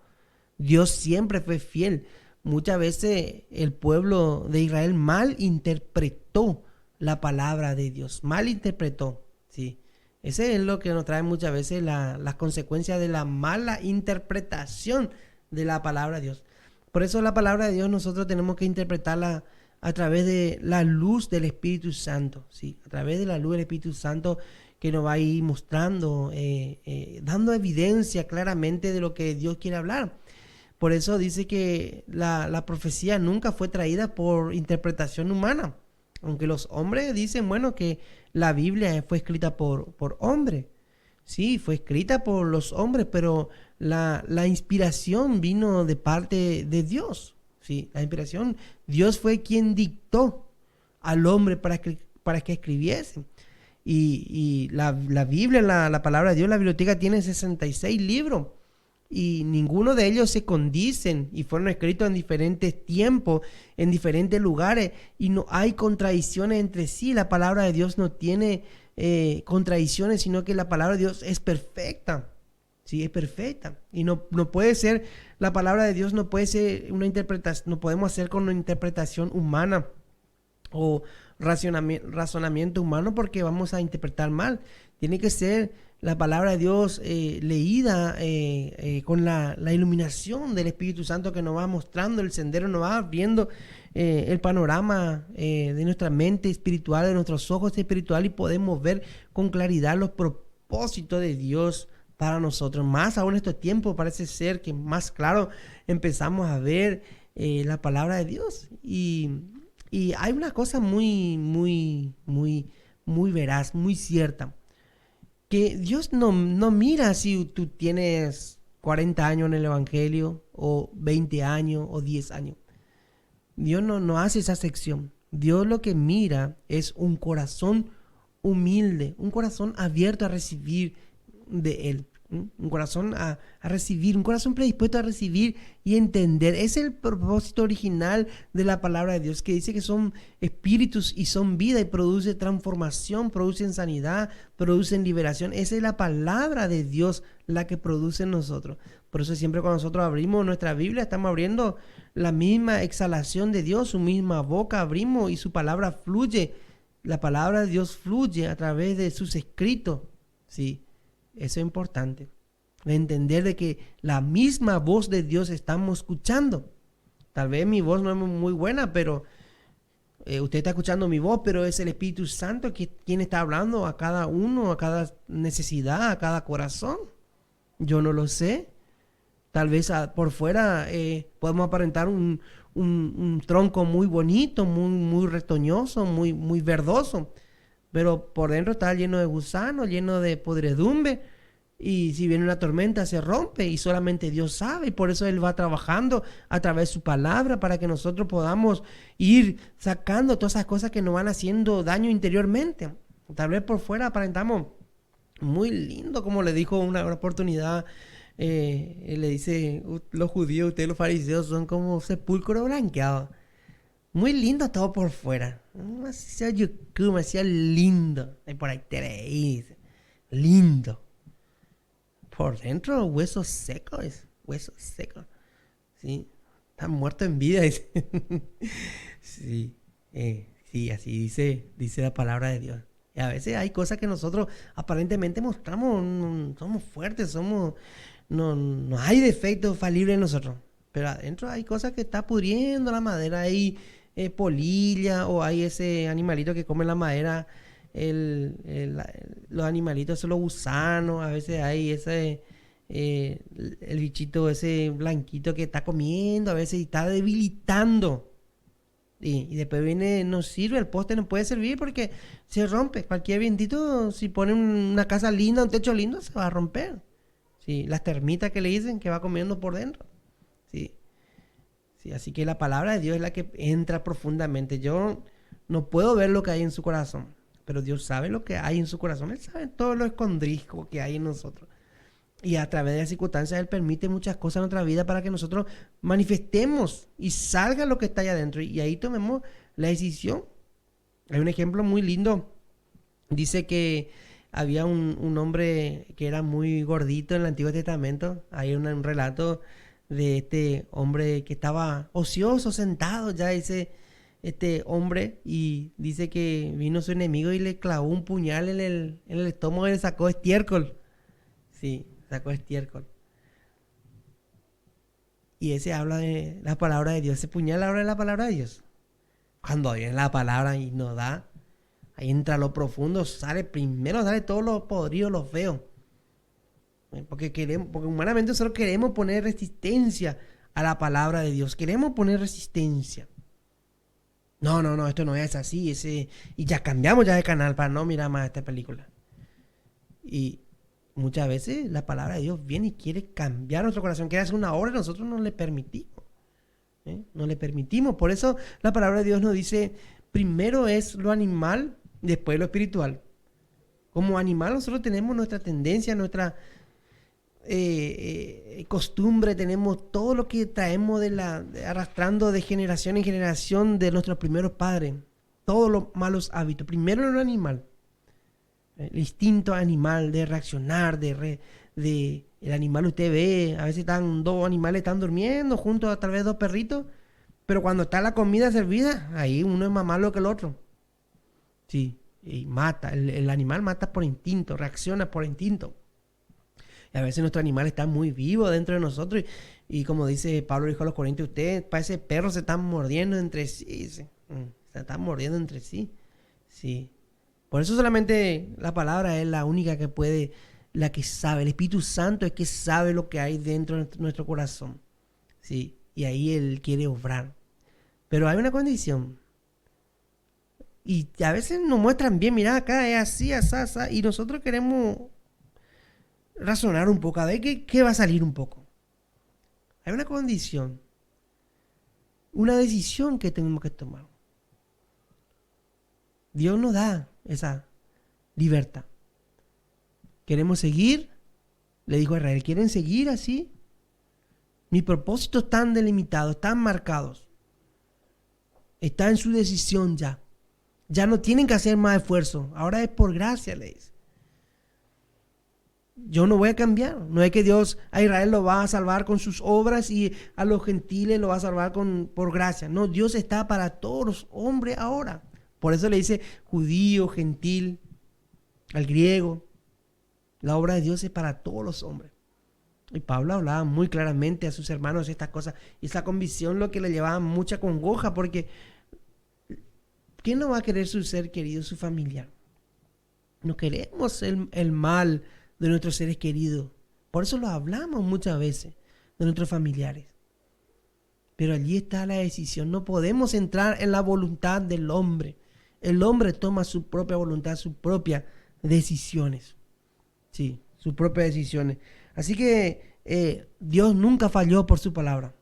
Dios siempre fue fiel. Muchas veces el pueblo de Israel mal interpretó la palabra de Dios. Mal interpretó. Sí. Ese es lo que nos trae muchas veces las consecuencias de la mala interpretación de la palabra de Dios. Por eso la palabra de Dios nosotros tenemos que interpretarla a través de la luz del Espíritu Santo. Sí. A través de la luz del Espíritu Santo, que nos va a ir mostrando, dando evidencia claramente de lo que Dios quiere hablar. Por eso dice que la profecía nunca fue traída por interpretación humana. Aunque los hombres dicen, bueno, que la Biblia fue escrita por hombres. Sí, fue escrita por los hombres, pero la inspiración vino de parte de Dios. Sí, la inspiración, Dios fue quien dictó al hombre para que escribiese. Y la Biblia, la palabra de Dios, la biblioteca tiene 66 libros y ninguno de ellos se condicen y fueron escritos en diferentes tiempos, en diferentes lugares, y no hay contradicciones entre sí. La palabra de Dios no tiene contradicciones, sino que la palabra de Dios es perfecta. Sí, es perfecta. Y no puede ser, la palabra de Dios no puede ser una interpretación, no podemos hacer con una interpretación humana o razonamiento humano, porque vamos a interpretar mal. Tiene que ser la palabra de Dios leída con la iluminación del Espíritu Santo, que nos va mostrando el sendero, nos va viendo el panorama de nuestra mente espiritual, de nuestros ojos espirituales, y podemos ver con claridad los propósitos de Dios para nosotros. Más aún en estos tiempos parece ser que más claro empezamos a ver la palabra de Dios. Y hay una cosa muy veraz, muy cierta, que Dios no mira si tú tienes 40 años en el Evangelio, o 20 años, o 10 años. Dios no hace esa sección. Dios lo que mira es un corazón humilde, un corazón abierto a recibir de Él. Un corazón a recibir, un corazón predispuesto a recibir y entender. Es el propósito original de la palabra de Dios, que dice que son espíritus y son vida y produce transformación, producen sanidad, producen liberación. Esa es la palabra de Dios la que produce en nosotros. Por eso siempre cuando nosotros abrimos nuestra Biblia, estamos abriendo la misma exhalación de Dios, su misma boca abrimos y su palabra fluye. La palabra de Dios fluye a través de sus escritos. Sí. Eso es importante, entender de que la misma voz de Dios estamos escuchando. Tal vez mi voz no es muy buena, pero usted está escuchando mi voz, pero es el Espíritu Santo quien está hablando a cada uno, a cada necesidad, a cada corazón. Yo no lo sé. Tal vez por fuera podemos aparentar un tronco muy bonito, muy retoñoso, muy verdoso, pero por dentro está lleno de gusanos, lleno de podredumbre, y si viene una tormenta se rompe y solamente Dios sabe, y por eso Él va trabajando a través de su palabra para que nosotros podamos ir sacando todas esas cosas que nos van haciendo daño interiormente. Tal vez por fuera aparentamos muy lindo, como le dijo una oportunidad, le dice, los judíos, ustedes los fariseos son como sepulcro blanqueado. Muy lindo todo por fuera. Demasiado lindo. Y por ahí te dice. Lindo. Por dentro, huesos secos. Huesos secos. Sí. Está muerto en vida. Dice. Sí. Sí, así dice la palabra de Dios. Y a veces hay cosas que nosotros aparentemente mostramos. Somos fuertes, no hay defecto falible en nosotros. Pero adentro hay cosas que está pudriendo la madera. Hay polilla, o hay ese animalito que come la madera, los animalitos son los gusanos. A veces hay ese el bichito ese blanquito que está comiendo, a veces está debilitando, y después viene, no sirve, el poste no puede servir porque se rompe. Cualquier vientito, si pone una casa linda, un techo lindo, se va a romper. Sí, las termitas que le dicen que va comiendo por dentro. Sí. Sí, así que la palabra de Dios es la que entra profundamente. Yo no puedo ver lo que hay en su corazón, pero Dios sabe lo que hay en su corazón. Él sabe todo lo escondrijo que hay en nosotros. Y a través de las circunstancias Él permite muchas cosas en nuestra vida para que nosotros manifestemos y salga lo que está allá adentro. Y ahí tomemos la decisión. Hay un ejemplo muy lindo. Dice que había un hombre que era muy gordito en el Antiguo Testamento. Hay un relato de este hombre que estaba ocioso, sentado ya, dice este hombre, y dice que vino su enemigo y le clavó un puñal en el estómago y le sacó estiércol. Sí, sacó estiércol. Y ese habla de la palabra de Dios. Ese puñal habla de la palabra de Dios. Cuando viene la palabra y nos da, ahí entra lo profundo, primero sale todo lo podrido, lo feo. Porque humanamente nosotros queremos poner resistencia a la palabra de Dios. Queremos poner resistencia. No, esto no es así. Y ya cambiamos ya de canal para no mirar más esta película. Y muchas veces la palabra de Dios viene y quiere cambiar nuestro corazón. Quiere hacer una obra y nosotros no le permitimos. No le permitimos. Por eso la palabra de Dios nos dice, primero es lo animal, después lo espiritual. Como animal nosotros tenemos nuestra tendencia, nuestra costumbre, tenemos todo lo que traemos arrastrando de generación en generación de nuestros primeros padres, todos los malos hábitos. Primero lo animal, el instinto animal de reaccionar, el animal, usted ve, a veces dos animales están durmiendo juntos, a través de dos perritos, pero cuando está la comida servida, ahí uno es más malo que el otro. Sí, y mata, el animal mata por instinto, reacciona por instinto. Y a veces nuestro animal está muy vivo dentro de nosotros. Y como dice Pablo, dijo a los Corintios, ustedes parece perros se están mordiendo entre sí. Se están mordiendo entre sí. Sí. Por eso solamente la palabra es la única que puede, la que sabe. El Espíritu Santo es que sabe lo que hay dentro de nuestro corazón. Sí. Y ahí Él quiere obrar. Pero hay una condición. Y a veces nos muestran bien, mira acá es así, así, así. Y nosotros queremos razonar un poco, a ver qué va a salir un poco. Hay una condición, una decisión que tenemos que tomar. Dios nos da esa libertad. ¿Queremos seguir Le dijo a Israel, ¿quieren seguir así? Mis propósitos están delimitados, están marcados. Está en su decisión ya. Ya no tienen que hacer más esfuerzo. Ahora es por gracia, le dice. Yo no voy a cambiar. No es que Dios a Israel lo va a salvar con sus obras y a los gentiles lo va a salvar por gracia. No, Dios está para todos los hombres ahora. Por eso le dice judío, gentil, al griego. La obra de Dios es para todos los hombres. Y Pablo hablaba muy claramente a sus hermanos estas cosas. Y esa convicción lo que le llevaba mucha congoja, porque ¿quién no va a querer su ser querido, su familiar? No queremos el mal de nuestros seres queridos. Por eso lo hablamos muchas veces de nuestros familiares. Pero allí está la decisión. No podemos entrar en la voluntad del hombre. El hombre toma su propia voluntad, sus propias decisiones. Sí, sus propias decisiones. Así que Dios nunca falló por su palabra.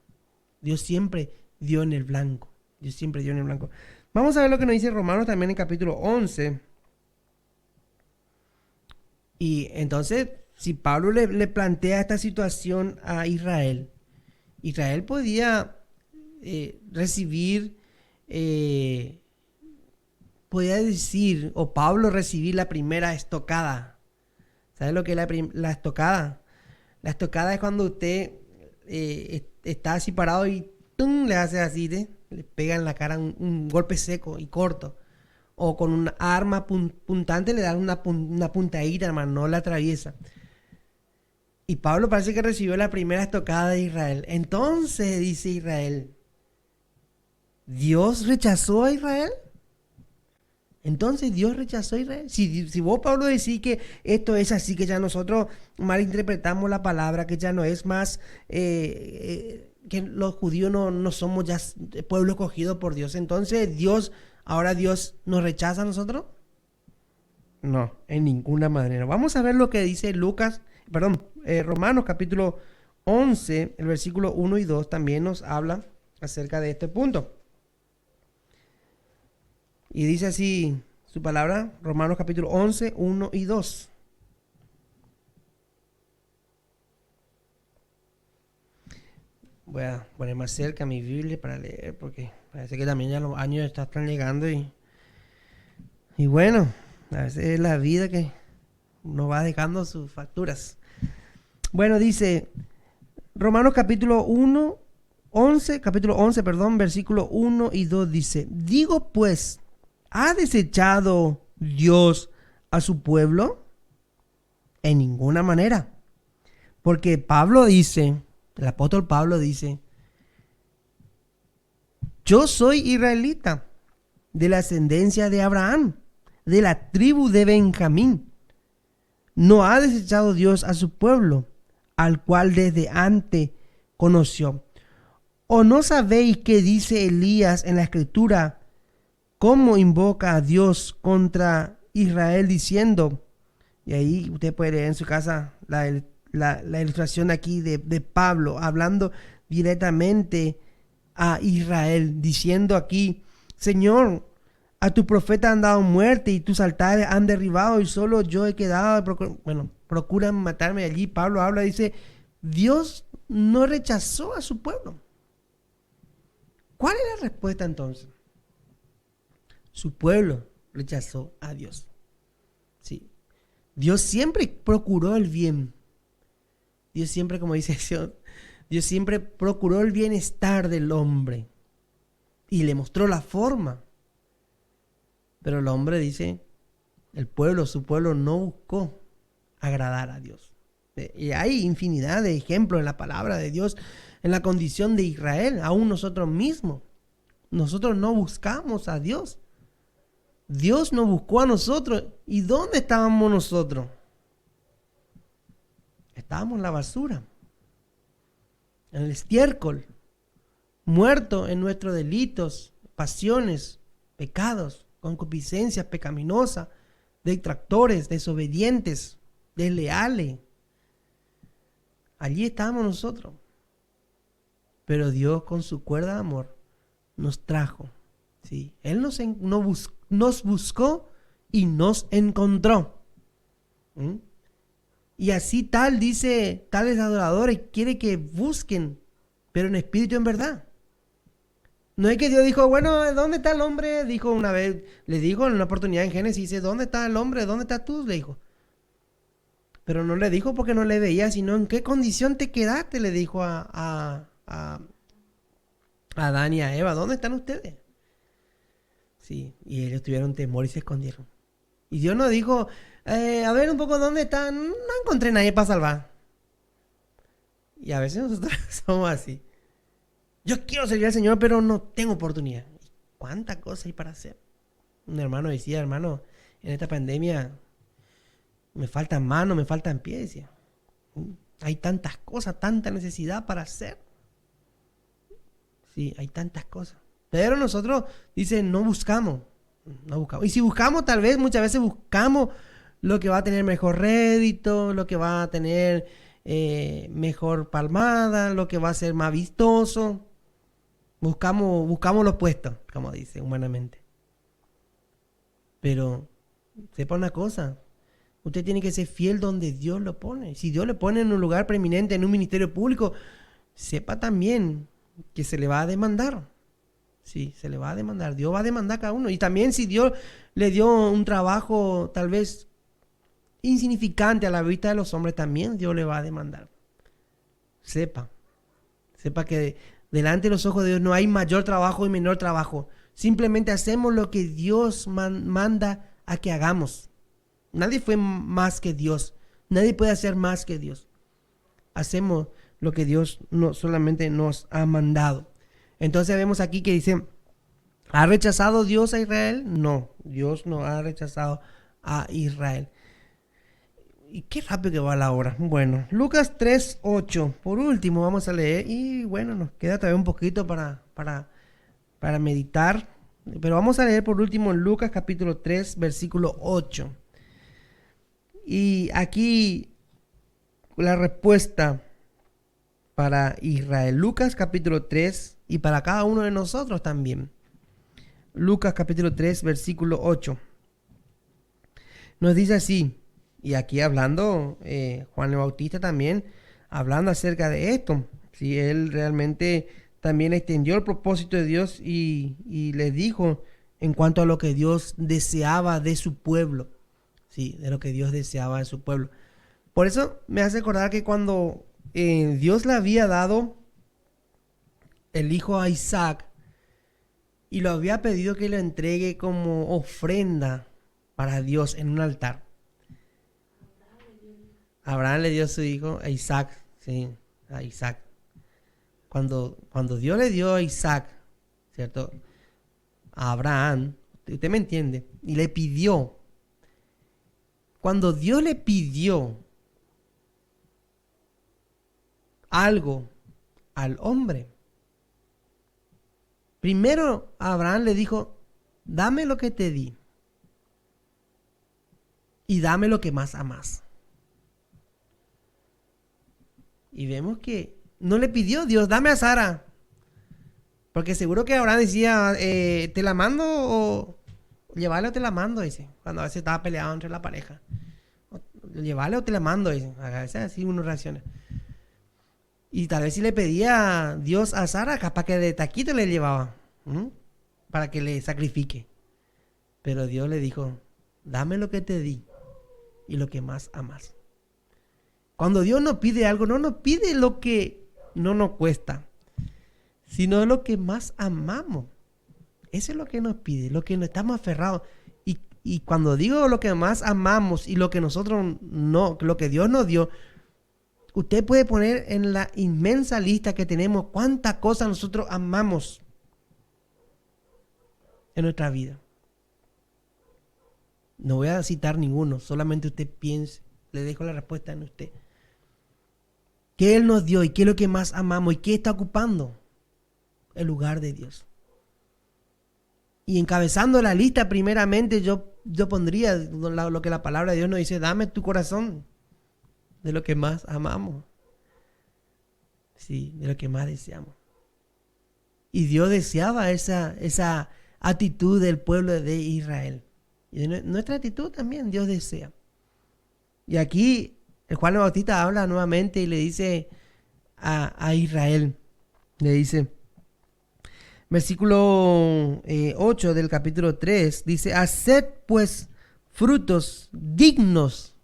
Dios siempre dio en el blanco. Dios siempre dio en el blanco. Vamos a ver lo que nos dice Romanos también en capítulo 11. Y entonces, si Pablo le plantea esta situación a Israel, Israel podía podía decir, o Pablo recibir la primera estocada. ¿Sabes lo que es la estocada? La estocada es cuando usted está así parado y ¡tum! Le hace así, le pega en la cara un golpe seco y corto. O con un arma puntante le dan una puntadita, hermano, no la atraviesa. Y Pablo parece que recibió la primera estocada de Israel. Entonces dice Israel, ¿Dios rechazó a Israel? Entonces Dios rechazó a Israel. Si vos, Pablo, decís que esto es así, que ya nosotros malinterpretamos la palabra, que ya no es más, que los judíos no somos ya pueblo escogido por Dios, entonces ahora Dios nos rechaza a nosotros. No, en ninguna manera. Vamos a ver lo que dice Romanos capítulo 11, el versículo 1 y 2 también nos habla acerca de este punto. Y dice así su palabra, Romanos capítulo 11, 1 y 2. Voy a poner más cerca mi Biblia para leer, porque parece que también ya los años están llegando y bueno, a veces es la vida que nos va dejando sus facturas. Bueno, dice Romanos capítulo 11, versículo 1 y 2 dice, digo pues, ¿ha desechado Dios a su pueblo? En ninguna manera. Porque Pablo dice, el apóstol Pablo dice, yo soy israelita, de la ascendencia de Abraham, de la tribu de Benjamín. No ha desechado Dios a su pueblo, al cual desde antes conoció. ¿O no sabéis qué dice Elías en la escritura? ¿Cómo invoca a Dios contra Israel diciendo? Y ahí usted puede leer en su casa la ilustración aquí de Pablo, hablando directamente a Israel, diciendo aquí, Señor, a tu profeta han dado muerte y tus altares han derribado y solo yo he quedado. Procuran matarme. Allí Pablo habla, dice, Dios no rechazó a su pueblo. ¿Cuál es la respuesta entonces? Su pueblo rechazó a Dios. Sí. Dios siempre procuró el bien. Dios siempre, como dice Dios siempre procuró el bienestar del hombre y le mostró la forma. Pero el hombre dice, su pueblo no buscó agradar a Dios. Y hay infinidad de ejemplos en la palabra de Dios, en la condición de Israel, aún nosotros mismos. Nosotros no buscamos a Dios. Dios nos buscó a nosotros. ¿Y dónde estábamos nosotros? Estábamos en la basura, en el estiércol, muertos en nuestros delitos, pasiones, pecados, concupiscencias pecaminosas, detractores, desobedientes, desleales. Allí estábamos nosotros. Pero Dios, con su cuerda de amor, nos trajo. ¿Sí? Él nos buscó y nos encontró. Y así tal, dice, tales adoradores quiere que busquen, pero en espíritu y en verdad. No es que Dios dijo, bueno, ¿dónde está el hombre? Dijo una vez, le dijo en una oportunidad en Génesis, dice, ¿dónde está el hombre? ¿Dónde estás tú? Le dijo. Pero no le dijo porque no le veía, sino en qué condición te quedaste, le dijo a Adán y a Eva, ¿dónde están ustedes? Sí, y ellos tuvieron temor y se escondieron. Y Dios nos dijo, a ver un poco dónde están, no encontré nadie para salvar. Y a veces nosotros somos así. Yo quiero servir al Señor, pero no tengo oportunidad. ¿Cuántas cosas hay para hacer? Un hermano decía, hermano, en esta pandemia me faltan manos, me faltan pies. Decía. Hay tantas cosas, tanta necesidad para hacer. Sí, hay tantas cosas. Pero nosotros, dice, no buscamos. Y si buscamos, tal vez, muchas veces buscamos lo que va a tener mejor rédito, lo que va a tener mejor palmada, lo que va a ser más vistoso. Buscamos lo opuesto, como dice humanamente. Pero sepa una cosa, usted tiene que ser fiel donde Dios lo pone. Si Dios le pone en un lugar preeminente, en un ministerio público, sepa también que se le va a demandar. Sí, se le va a demandar. Dios va a demandar a cada uno. Y también si Dios le dio un trabajo tal vez insignificante a la vista de los hombres, también Dios le va a demandar. Sepa que delante de los ojos de Dios no hay mayor trabajo y menor trabajo. Simplemente hacemos lo que Dios manda a que hagamos. Nadie fue más que Dios. Nadie puede hacer más que Dios. Hacemos lo que Dios no solamente nos ha mandado. Entonces vemos aquí que dice, ¿ha rechazado Dios a Israel? No, Dios no ha rechazado a Israel. Y qué rápido que va la hora. Bueno, Lucas 3:8. Por último vamos a leer y bueno, nos queda todavía un poquito para meditar. Pero vamos a leer por último Lucas capítulo 3, versículo 8. Y aquí la respuesta para Israel. Lucas capítulo 3 y para cada uno de nosotros también. Lucas capítulo 3, versículo 8. Nos dice así. Y aquí hablando, Juan el Bautista también, hablando acerca de esto. Si él realmente también extendió el propósito de Dios y le dijo en cuanto a lo que Dios deseaba de su pueblo. Sí, de lo que Dios deseaba de su pueblo. Por eso me hace recordar que cuando Dios le había dado el hijo a Isaac y lo había pedido que lo entregue como ofrenda para Dios en un altar. Abraham le dio a su hijo a Isaac, sí, a Isaac. Cuando Dios le dio a Isaac, ¿cierto? A Abraham, usted me entiende, y le pidió. Cuando Dios le pidió algo al hombre, primero Abraham le dijo, dame lo que te di y dame lo que más amas. Y vemos que no le pidió Dios, dame a Sara. Porque seguro que Abraham decía, ¿te la mando o llevarle o te la mando? Dice, cuando a veces estaba peleado entre la pareja. Llevarle o te la mando, dice. A veces así uno reacciona. Y tal vez si le pedía Dios a Sara, capaz que de taquito le llevaba. Para que le sacrifique. Pero Dios le dijo, dame lo que te di y lo que más amas. Cuando Dios nos pide algo, no nos pide lo que no nos cuesta, sino lo que más amamos. Eso es lo que nos pide, lo que nos estamos aferrados. Y cuando digo lo que más amamos y lo que nosotros no, lo que Dios nos dio, usted puede poner en la inmensa lista que tenemos cuántas cosas nosotros amamos en nuestra vida. No voy a citar ninguno, solamente usted piense, le dejo la respuesta en usted. ¿Qué Él nos dio y qué es lo que más amamos y qué está ocupando el lugar de Dios? Y encabezando la lista, primeramente yo pondría lo que la palabra de Dios nos dice, dame tu corazón de lo que más amamos. Sí, de lo que más deseamos. Y Dios deseaba esa actitud del pueblo de Israel. Y nuestra actitud también Dios desea. Y aquí el Juan el Bautista habla nuevamente y le dice a Israel, le dice, versículo 8 del capítulo 3, dice, haced pues frutos dignos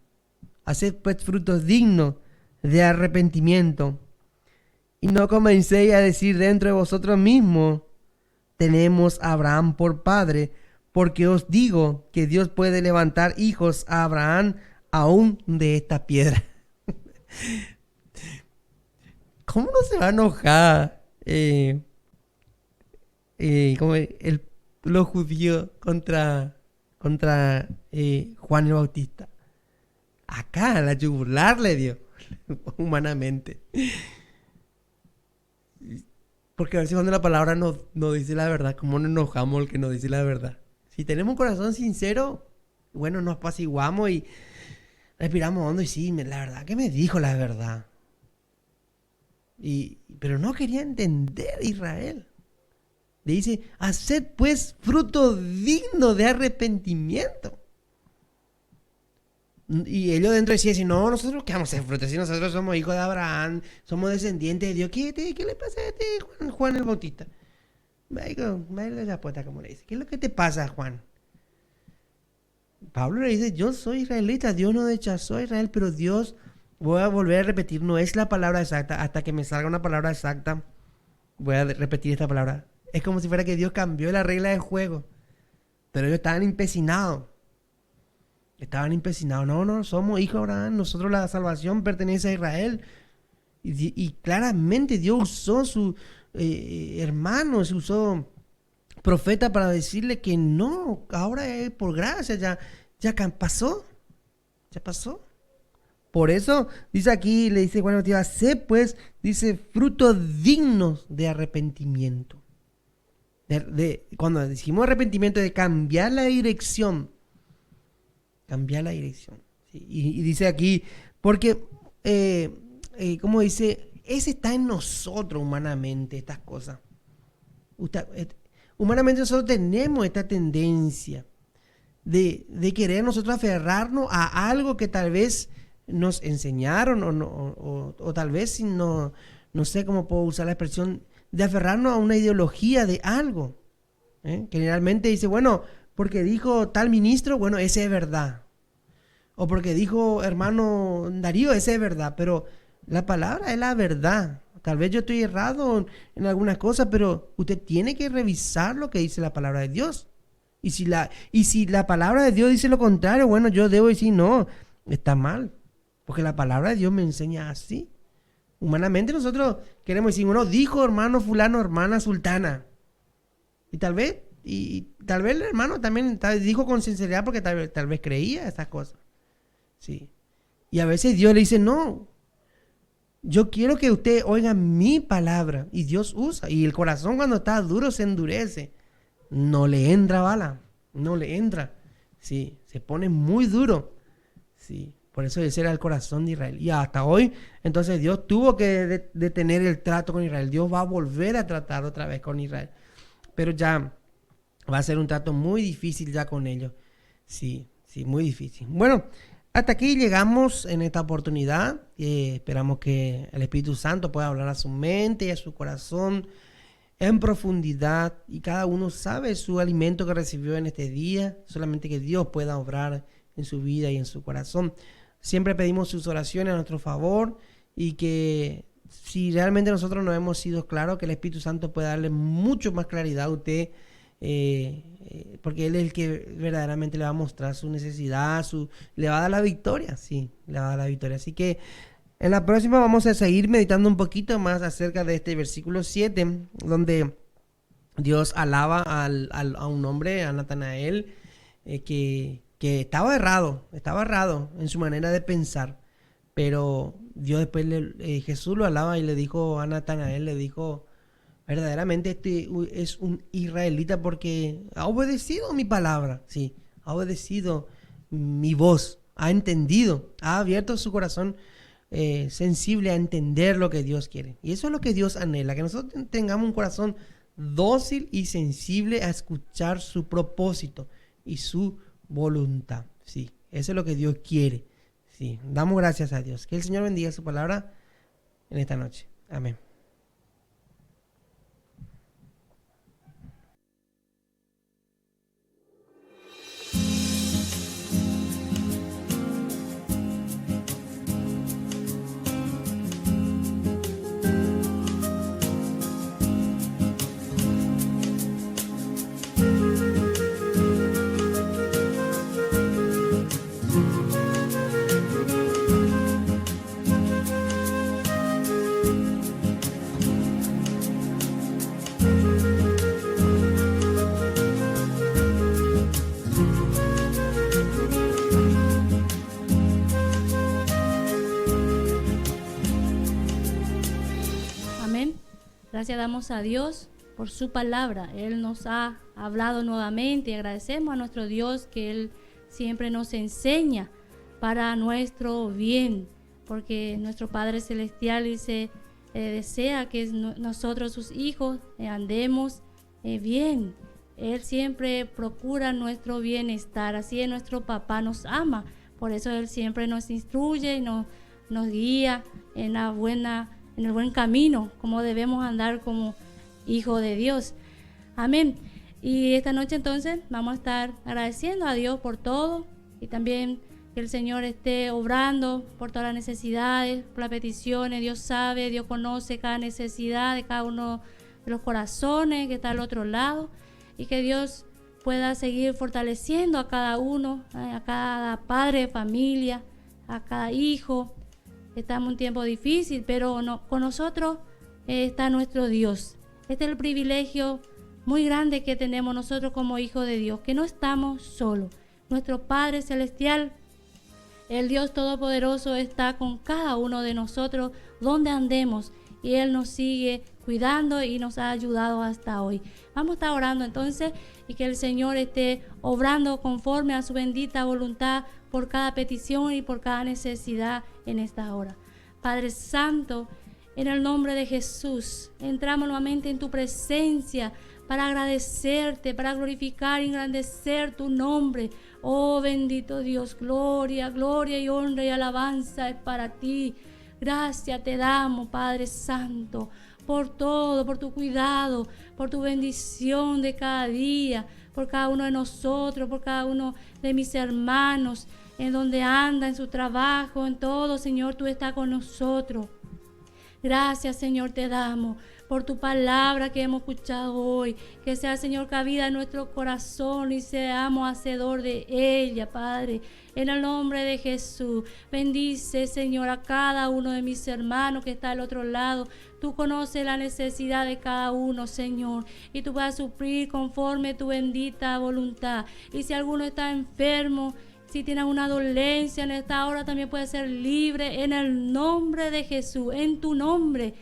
de arrepentimiento, y no comencéis a decir dentro de vosotros mismos, tenemos a Abraham por padre, porque os digo que Dios puede levantar hijos a Abraham aún de esta piedra. ¿Cómo no se va a enojar los judíos contra Juan el Bautista? Acá, la yugular le dio, humanamente. Porque a veces cuando la palabra no dice la verdad, ¿cómo nos enojamos el que nos dice la verdad? Si tenemos un corazón sincero, bueno, nos apaciguamos y respiramos hondo y sí, la verdad que me dijo la verdad. Pero no quería entender Israel. Le dice, haced pues fruto digno de arrepentimiento. Y ellos dentro de sí dicen, no, nosotros qué vamos a hacer fruto, si nosotros somos hijos de Abraham, somos descendientes de Dios. ¿Qué le pasa a este Juan el Bautista? Vaya la puerta, como le dice. ¿Qué es lo que te pasa, Juan? Pablo le dice, yo soy israelita, Dios no rechazó a Israel, pero Dios, voy a volver a repetir, no es la palabra exacta, hasta que me salga una palabra exacta, voy a repetir esta palabra. Es como si fuera que Dios cambió la regla del juego, pero ellos estaban empecinados. No, somos hijos de Abraham, nosotros la salvación pertenece a Israel. Y claramente Dios usó su hermanos, usó profeta para decirle que no, ahora es por gracia, ya pasó. Por eso dice aquí, le dice, bueno, tío, sé pues, dice, frutos dignos de arrepentimiento. Cuando decimos arrepentimiento, de cambiar la dirección. ¿Sí? Y dice aquí, porque, como dice, ese está en nosotros humanamente, estas cosas. Humanamente nosotros tenemos esta tendencia de querer nosotros aferrarnos a algo que tal vez nos enseñaron o tal vez no sé cómo puedo usar la expresión, de aferrarnos a una ideología de algo. Generalmente dice, bueno, porque dijo tal ministro, bueno, ese es verdad. O porque dijo hermano Darío, ese es verdad. Pero la palabra es la verdad. Tal vez yo estoy errado en algunas cosas, pero usted tiene que revisar lo que dice la palabra de Dios. Y si la palabra de Dios dice lo contrario, bueno, yo debo decir, no, está mal. Porque la palabra de Dios me enseña así. Humanamente nosotros queremos decir, bueno, dijo hermano fulano, hermana sultana. Y tal vez el hermano también dijo con sinceridad porque tal vez creía esas cosas. Sí. Y a veces Dios le dice, no, yo quiero que usted oiga mi palabra. Y Dios usa. Y el corazón cuando está duro se endurece. No le entra bala. No le entra. Sí. Se pone muy duro. Sí. Por eso ese era el corazón de Israel. Y hasta hoy, entonces Dios tuvo que detener el trato con Israel. Dios va a volver a tratar otra vez con Israel. Pero ya va a ser un trato muy difícil ya con ellos. Sí, muy difícil. Bueno, hasta aquí llegamos en esta oportunidad. Esperamos que el Espíritu Santo pueda hablar a su mente y a su corazón en profundidad. Y cada uno sabe su alimento que recibió en este día. Solamente que Dios pueda obrar en su vida y en su corazón. Siempre pedimos sus oraciones a nuestro favor y que si realmente nosotros no hemos sido claros, que el Espíritu Santo pueda darle mucho más claridad a usted, porque Él es el que verdaderamente le va a mostrar su necesidad, le va a dar la victoria, sí, le va a dar la victoria. Así que en la próxima vamos a seguir meditando un poquito más acerca de este versículo 7, donde Dios alaba a un hombre, a Natanael, que estaba errado en su manera de pensar, pero Dios después, Jesús lo alaba y le dijo a Natanael, le dijo, verdaderamente este es un israelita porque ha obedecido mi palabra, sí, ha obedecido mi voz, ha entendido, ha abierto su corazón sensible a entender lo que Dios quiere. Y eso es lo que Dios anhela, que nosotros tengamos un corazón dócil y sensible a escuchar su propósito y su voluntad, sí, eso es lo que Dios quiere, Sí, damos gracias a Dios. Que el Señor bendiga su palabra en esta noche. Amén. Gracias damos a Dios por su palabra. Él nos ha hablado nuevamente y agradecemos a nuestro Dios que Él siempre nos enseña para nuestro bien, porque nuestro Padre Celestial dice, desea que nosotros, sus hijos, andemos bien. Él siempre procura nuestro bienestar, así es, nuestro papá nos ama, por eso Él siempre nos instruye y nos guía en el buen camino, como debemos andar como hijos de Dios. Amén. Y esta noche entonces vamos a estar agradeciendo a Dios por todo y también que el Señor esté obrando por todas las necesidades, por las peticiones. Dios sabe, Dios conoce cada necesidad de cada uno de los corazones que está al otro lado, y que Dios pueda seguir fortaleciendo a cada uno, a cada padre de familia, a cada hijo. Estamos en un tiempo difícil, pero con nosotros está nuestro Dios. Este es el privilegio muy grande que tenemos nosotros como hijos de Dios, que no estamos solos. Nuestro Padre Celestial, el Dios Todopoderoso, está con cada uno de nosotros donde andemos, y Él nos sigue cuidando y nos ha ayudado hasta hoy. Vamos a estar orando entonces, y que el Señor esté obrando conforme a su bendita voluntad por cada petición y por cada necesidad en esta hora. Padre Santo, en el nombre de Jesús, entramos nuevamente en tu presencia para agradecerte, para glorificar y engrandecer tu nombre. Oh bendito Dios, gloria, gloria y honra y alabanza es para ti. Gracias te damos, Padre Santo, por todo, por tu cuidado, por tu bendición de cada día, por cada uno de nosotros, por cada uno de mis hermanos, en donde anda, en su trabajo, en todo, Señor, tú estás con nosotros. Gracias, Señor, te damos por tu palabra que hemos escuchado hoy. Que sea, Señor, cabida en nuestro corazón y seamos hacedor de ella, Padre. En el nombre de Jesús, bendice, Señor, a cada uno de mis hermanos que está al otro lado. Tú conoces la necesidad de cada uno, Señor, y tú vas a suplir conforme tu bendita voluntad. Y si alguno está enfermo, si tiene una dolencia en esta hora, también puede ser libre en el nombre de Jesús. En tu nombre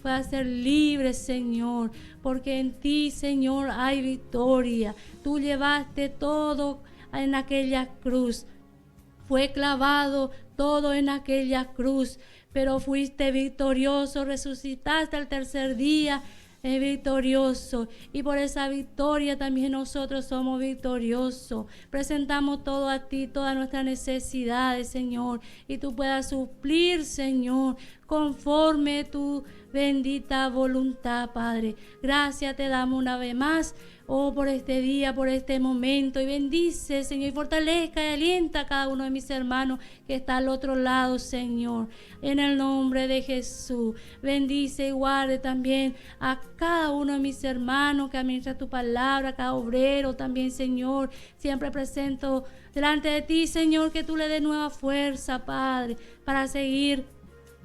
puede ser libre, Señor, porque en ti, Señor, hay victoria. Tú llevaste todo en aquella cruz. Fue clavado todo en aquella cruz, pero fuiste victorioso, resucitaste al tercer día, victorioso, y por esa victoria también nosotros somos victoriosos. Presentamos todo a ti, todas nuestras necesidades, Señor, y tú puedas suplir, Señor, conforme tu bendita voluntad, Padre. Gracias te damos una vez más, oh, por este día, por este momento, y bendice, Señor, y fortalezca y alienta a cada uno de mis hermanos que está al otro lado, Señor, en el nombre de Jesús. Bendice y guarde también a cada uno de mis hermanos que administra tu palabra, cada obrero también, Señor. Siempre presento delante de ti, Señor, que tú le des nueva fuerza, Padre, para seguir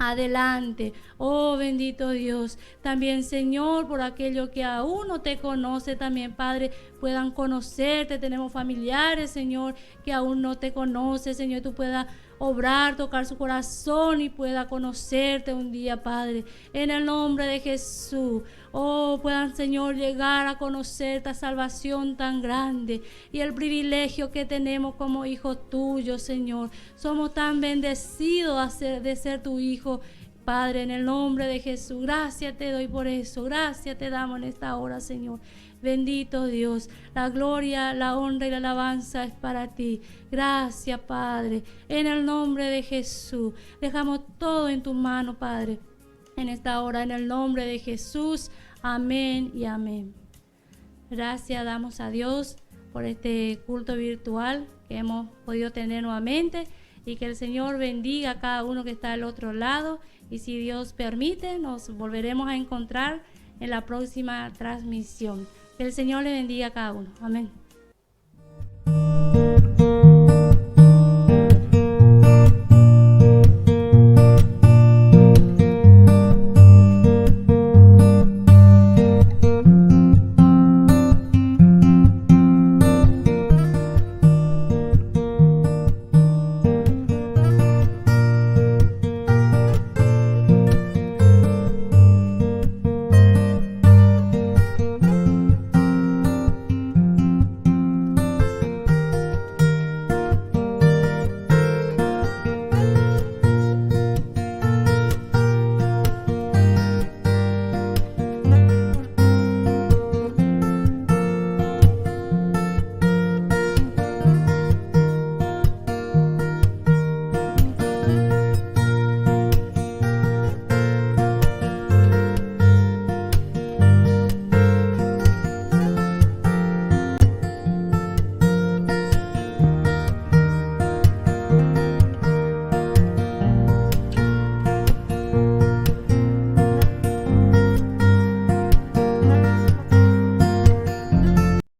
adelante. Oh bendito Dios, también, Señor, por aquello que aún no te conoce, también, Padre, puedan conocerte. Tenemos familiares, Señor, que aún no te conoce, Señor, tú puedas obrar, tocar su corazón y pueda conocerte un día, Padre, en el nombre de Jesús. Oh, puedan, Señor, llegar a conocer esta salvación tan grande y el privilegio que tenemos como hijos tuyos, Señor. Somos tan bendecidos de ser tu hijo, Padre, en el nombre de Jesús. Gracias te doy por eso. Gracias te damos en esta hora, Señor. Bendito Dios, la gloria, la honra y la alabanza es para ti. Gracias, Padre, en el nombre de Jesús. Dejamos todo en tu mano, Padre, en esta hora, en el nombre de Jesús. Amén y amén. Gracias damos a Dios por este culto virtual que hemos podido tener nuevamente, y que el Señor bendiga a cada uno que está al otro lado, y si Dios permite nos volveremos a encontrar en la próxima transmisión. Que el Señor le bendiga a cada uno. Amén.